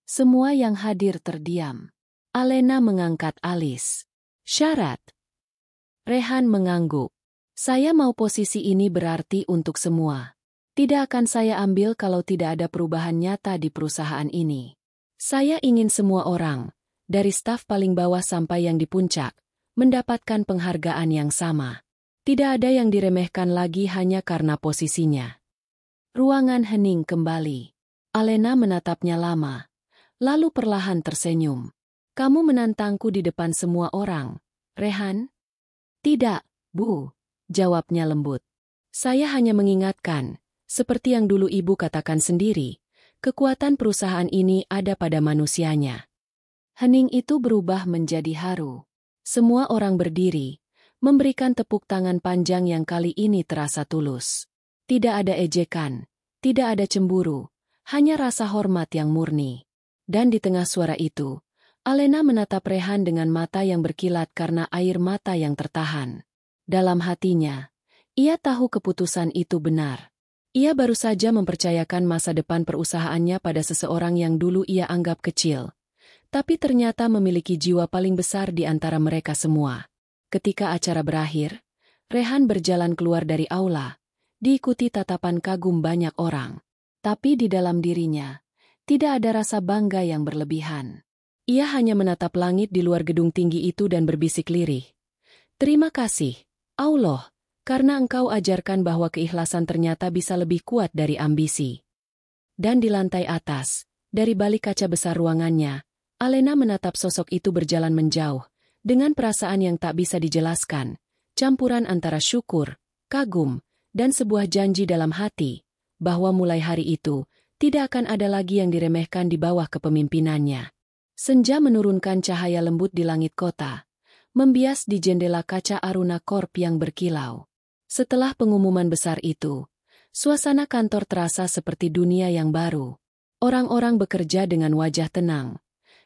Semua yang hadir terdiam. Alena mengangkat alis. "Syarat?" Rehan mengangguk. "Saya mau posisi ini berarti untuk semua. Tidak akan saya ambil kalau tidak ada perubahan nyata di perusahaan ini. Saya ingin semua orang, dari staf paling bawah sampai yang di puncak, mendapatkan penghargaan yang sama. Tidak ada yang diremehkan lagi hanya karena posisinya." Ruangan hening kembali. Alena menatapnya lama, lalu perlahan tersenyum. "Kamu menantangku di depan semua orang, Rehan?" "Tidak, Bu," jawabnya lembut. "Saya hanya mengingatkan, seperti yang dulu Ibu katakan sendiri, kekuatan perusahaan ini ada pada manusianya." Hening itu berubah menjadi haru. Semua orang berdiri, memberikan tepuk tangan panjang yang kali ini terasa tulus. Tidak ada ejekan, tidak ada cemburu, hanya rasa hormat yang murni. Dan di tengah suara itu, Alena menatap Rehan dengan mata yang berkilat karena air mata yang tertahan. Dalam hatinya, ia tahu keputusan itu benar. Ia baru saja mempercayakan masa depan perusahaannya pada seseorang yang dulu ia anggap kecil, tapi ternyata memiliki jiwa paling besar di antara mereka semua. Ketika acara berakhir, Rehan berjalan keluar dari aula, diikuti tatapan kagum banyak orang. Tapi di dalam dirinya, tidak ada rasa bangga yang berlebihan. Ia hanya menatap langit di luar gedung tinggi itu dan berbisik lirih. "Terima kasih, Allah, karena Engkau ajarkan bahwa keikhlasan ternyata bisa lebih kuat dari ambisi." Dan di lantai atas, dari balik kaca besar ruangannya, Alena menatap sosok itu berjalan menjauh, dengan perasaan yang tak bisa dijelaskan, campuran antara syukur, kagum, dan sebuah janji dalam hati, bahwa mulai hari itu, tidak akan ada lagi yang diremehkan di bawah kepemimpinannya. Senja menurunkan cahaya lembut di langit kota, membias di jendela kaca Aruna Corp yang berkilau. Setelah pengumuman besar itu, suasana kantor terasa seperti dunia yang baru. Orang-orang bekerja dengan wajah tenang,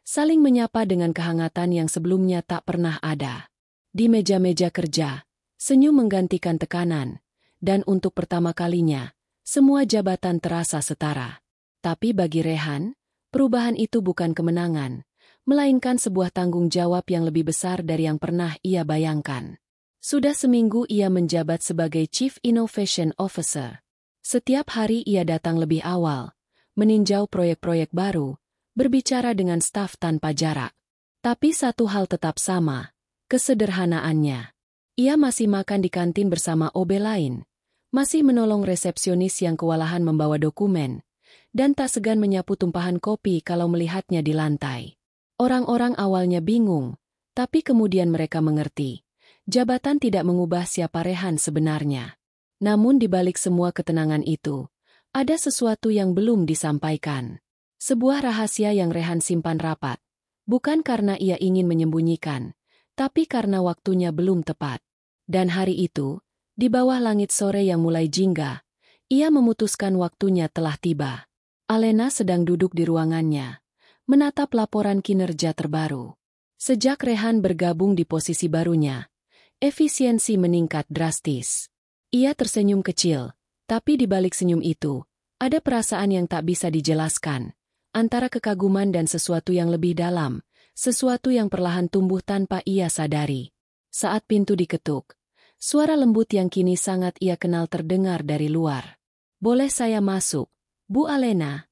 saling menyapa dengan kehangatan yang sebelumnya tak pernah ada. Di meja-meja kerja, senyum menggantikan tekanan, dan untuk pertama kalinya, semua jabatan terasa setara. Tapi bagi Rehan, perubahan itu bukan kemenangan, melainkan sebuah tanggung jawab yang lebih besar dari yang pernah ia bayangkan. Sudah seminggu ia menjabat sebagai Chief Innovation Officer. Setiap hari ia datang lebih awal, meninjau proyek-proyek baru, berbicara dengan staf tanpa jarak. Tapi satu hal tetap sama, kesederhanaannya. Ia masih makan di kantin bersama OB lain, masih menolong resepsionis yang kewalahan membawa dokumen, dan tak segan menyapu tumpahan kopi kalau melihatnya di lantai. Orang-orang awalnya bingung, tapi kemudian mereka mengerti. Jabatan tidak mengubah siapa Rehan sebenarnya. Namun di balik semua ketenangan itu, ada sesuatu yang belum disampaikan. Sebuah rahasia yang Rehan simpan rapat. Bukan karena ia ingin menyembunyikan, tapi karena waktunya belum tepat. Dan hari itu, di bawah langit sore yang mulai jingga, ia memutuskan waktunya telah tiba. Alena sedang duduk di ruangannya, menatap laporan kinerja terbaru. Sejak Rehan bergabung di posisi barunya, efisiensi meningkat drastis. Ia tersenyum kecil, tapi di balik senyum itu, ada perasaan yang tak bisa dijelaskan, antara kekaguman dan sesuatu yang lebih dalam, sesuatu yang perlahan tumbuh tanpa ia sadari. Saat pintu diketuk, suara lembut yang kini sangat ia kenal terdengar dari luar. "Boleh saya masuk, Bu Alena?"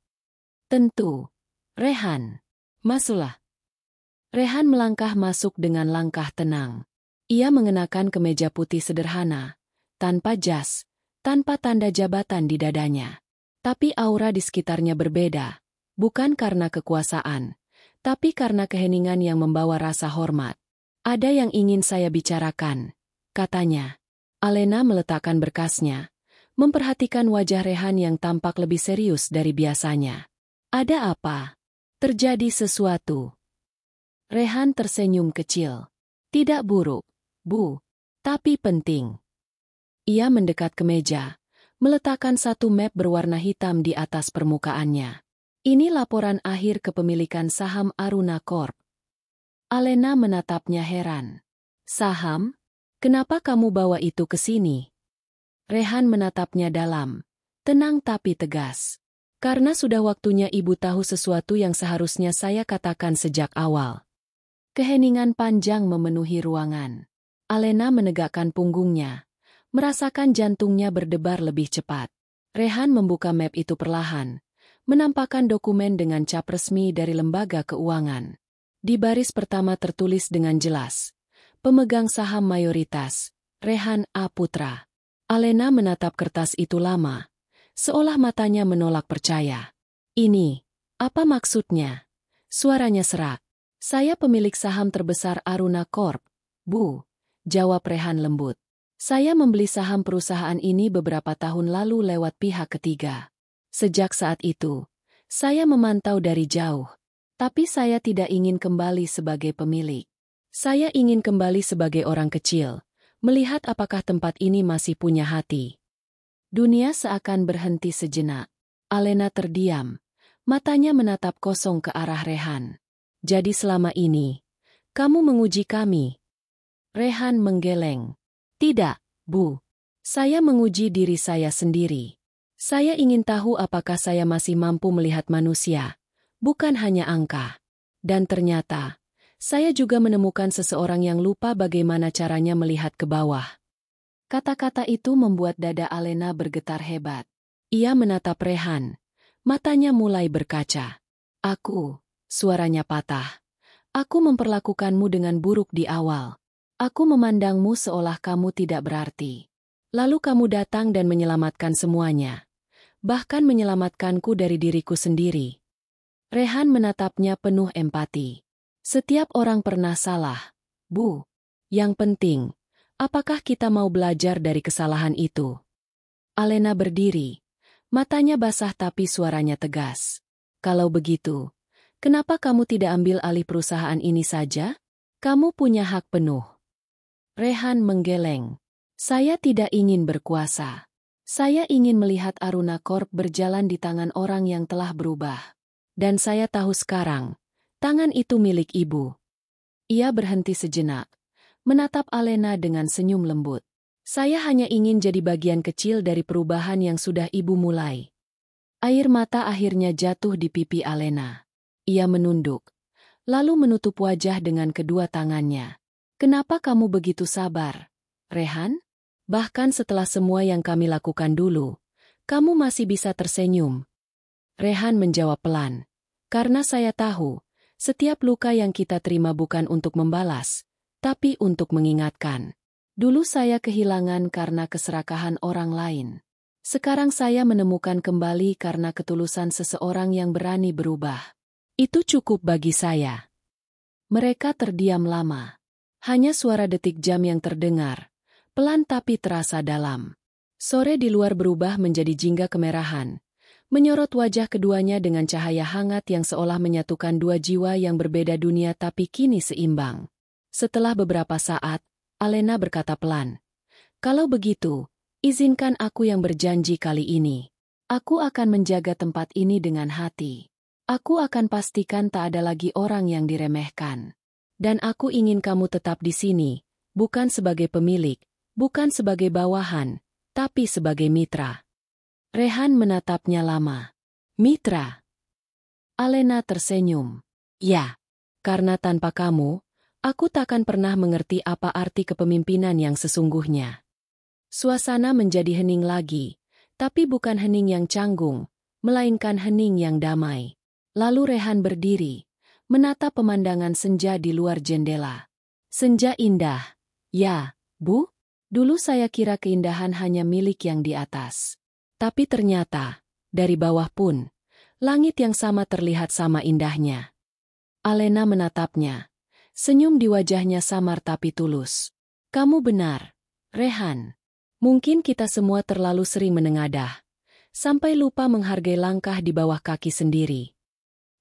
"Tentu." "Rehan, masuklah." Rehan melangkah masuk dengan langkah tenang. Ia mengenakan kemeja putih sederhana, tanpa jas, tanpa tanda jabatan di dadanya. Tapi aura di sekitarnya berbeda, bukan karena kekuasaan, tapi karena keheningan yang membawa rasa hormat. "Ada yang ingin saya bicarakan," katanya. Alena meletakkan berkasnya, memperhatikan wajah Rehan yang tampak lebih serius dari biasanya. "Ada apa? Terjadi sesuatu?" Rehan tersenyum kecil. "Tidak buruk, Bu, tapi penting." Ia mendekat ke meja, meletakkan satu map berwarna hitam di atas permukaannya. "Ini laporan akhir kepemilikan saham Aruna Corp." Alena menatapnya heran. "Saham? Kenapa kamu bawa itu ke sini?" Rehan menatapnya dalam, tenang tapi tegas. "Karena sudah waktunya ibu tahu sesuatu yang seharusnya saya katakan sejak awal." Keheningan panjang memenuhi ruangan. Alena menegakkan punggungnya, merasakan jantungnya berdebar lebih cepat. Rehan membuka map itu perlahan, menampakkan dokumen dengan cap resmi dari lembaga keuangan. Di baris pertama tertulis dengan jelas, pemegang saham mayoritas, Rehan A. Putra. Alena menatap kertas itu lama, seolah matanya menolak percaya. "Ini, apa maksudnya?" Suaranya serak. "Saya pemilik saham terbesar Aruna Corp, Bu," jawab Rehan lembut. "Saya membeli saham perusahaan ini beberapa tahun lalu lewat pihak ketiga. Sejak saat itu, saya memantau dari jauh. Tapi saya tidak ingin kembali sebagai pemilik. Saya ingin kembali sebagai orang kecil, melihat apakah tempat ini masih punya hati." Dunia seakan berhenti sejenak. Alena terdiam, matanya menatap kosong ke arah Rehan. "Jadi selama ini, kamu menguji kami?" Rehan menggeleng. "Tidak, Bu. Saya menguji diri saya sendiri. Saya ingin tahu apakah saya masih mampu melihat manusia, bukan hanya angka. Dan ternyata, saya juga menemukan seseorang yang lupa bagaimana caranya melihat ke bawah." Kata-kata itu membuat dada Alena bergetar hebat. Ia menatap Rehan, matanya mulai berkaca. "Aku," suaranya patah. "Aku memperlakukanmu dengan buruk di awal. Aku memandangmu seolah kamu tidak berarti. Lalu kamu datang dan menyelamatkan semuanya. Bahkan menyelamatkanku dari diriku sendiri." Rehan menatapnya penuh empati. "Setiap orang pernah salah, Bu. Yang penting, apakah kita mau belajar dari kesalahan itu?" Alena berdiri, matanya basah tapi suaranya tegas. "Kalau begitu, kenapa kamu tidak ambil alih perusahaan ini saja? Kamu punya hak penuh." Rehan menggeleng. "Saya tidak ingin berkuasa. Saya ingin melihat Aruna Corp berjalan di tangan orang yang telah berubah. Dan saya tahu sekarang, Tangan itu milik ibu. Ia berhenti sejenak, menatap Alena dengan senyum lembut. Saya hanya ingin jadi bagian kecil dari perubahan yang sudah ibu mulai. Air mata akhirnya jatuh di pipi Alena. Ia menunduk, lalu menutup wajah dengan kedua tangannya. Kenapa kamu begitu sabar, Rehan? Bahkan setelah semua yang kami lakukan dulu, kamu masih bisa tersenyum. Rehan menjawab pelan. Karena saya tahu, setiap luka yang kita terima bukan untuk membalas, tapi untuk mengingatkan. Dulu saya kehilangan karena keserakahan orang lain. Sekarang saya menemukan kembali karena ketulusan seseorang yang berani berubah. Itu cukup bagi saya. Mereka terdiam lama. Hanya suara detik jam yang terdengar, pelan tapi terasa dalam. Sore di luar berubah menjadi jingga kemerahan, menyorot wajah keduanya dengan cahaya hangat yang seolah menyatukan dua jiwa yang berbeda dunia tapi kini seimbang. Setelah beberapa saat, Alena berkata pelan, "Kalau begitu, izinkan aku yang berjanji kali ini. Aku akan menjaga tempat ini dengan hati. Aku akan pastikan tak ada lagi orang yang diremehkan. Dan aku ingin kamu tetap di sini, bukan sebagai pemilik, bukan sebagai bawahan, tapi sebagai mitra." Rehan menatapnya lama. "Mitra?" Alena tersenyum. "Ya, karena tanpa kamu, aku takkan pernah mengerti apa arti kepemimpinan yang sesungguhnya." Suasana menjadi hening lagi, tapi bukan hening yang canggung, melainkan hening yang damai. Lalu Rehan berdiri, menatap pemandangan senja di luar jendela. "Senja indah. Ya, Bu? Dulu saya kira keindahan hanya milik yang di atas. Tapi ternyata, dari bawah pun, langit yang sama terlihat sama indahnya." Alena menatapnya. Senyum di wajahnya samar tapi tulus. "Kamu benar, Rehan. Mungkin kita semua terlalu sering menengadah, sampai lupa menghargai langkah di bawah kaki sendiri."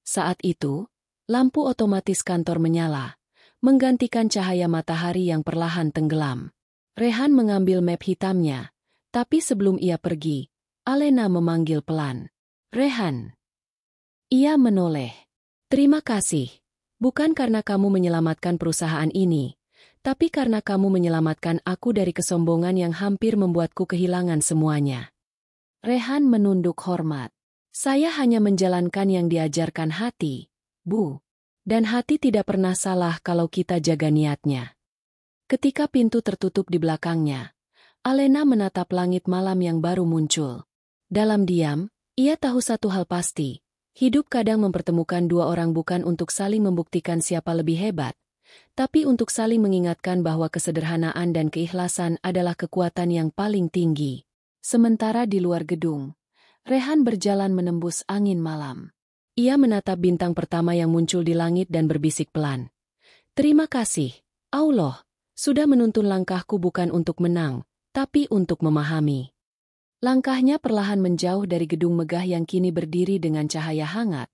Saat itu, lampu otomatis kantor menyala, menggantikan cahaya matahari yang perlahan tenggelam. Rehan mengambil map hitamnya, tapi sebelum ia pergi, Alena memanggil pelan. "Rehan." Ia menoleh. "Terima kasih. Bukan karena kamu menyelamatkan perusahaan ini, tapi karena kamu menyelamatkan aku dari kesombongan yang hampir membuatku kehilangan semuanya." Rehan menunduk hormat. "Saya hanya menjalankan yang diajarkan hati, Bu. Dan hati tidak pernah salah kalau kita jaga niatnya." Ketika pintu tertutup di belakangnya, Alena menatap langit malam yang baru muncul. Dalam diam, ia tahu satu hal pasti. Hidup kadang mempertemukan dua orang bukan untuk saling membuktikan siapa lebih hebat, tapi untuk saling mengingatkan bahwa kesederhanaan dan keikhlasan adalah kekuatan yang paling tinggi. Sementara di luar gedung, Rehan berjalan menembus angin malam. Ia menatap bintang pertama yang muncul di langit dan berbisik pelan. "Terima kasih, Allah, sudah menuntun langkahku bukan untuk menang, tapi untuk memahami." Langkahnya perlahan menjauh dari gedung megah yang kini berdiri dengan cahaya hangat,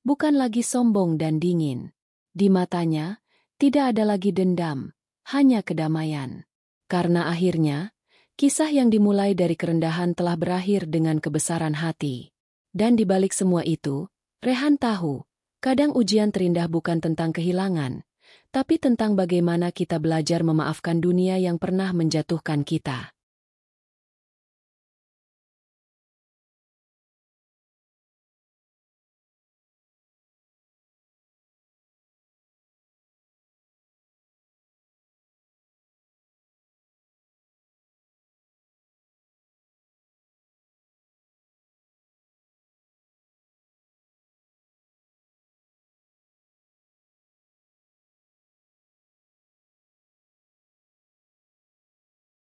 bukan lagi sombong dan dingin. Di matanya, tidak ada lagi dendam, hanya kedamaian. Karena akhirnya, kisah yang dimulai dari kerendahan telah berakhir dengan kebesaran hati. Dan di balik semua itu, Rehan tahu, kadang ujian terindah bukan tentang kehilangan, tapi tentang bagaimana kita belajar memaafkan dunia yang pernah menjatuhkan kita.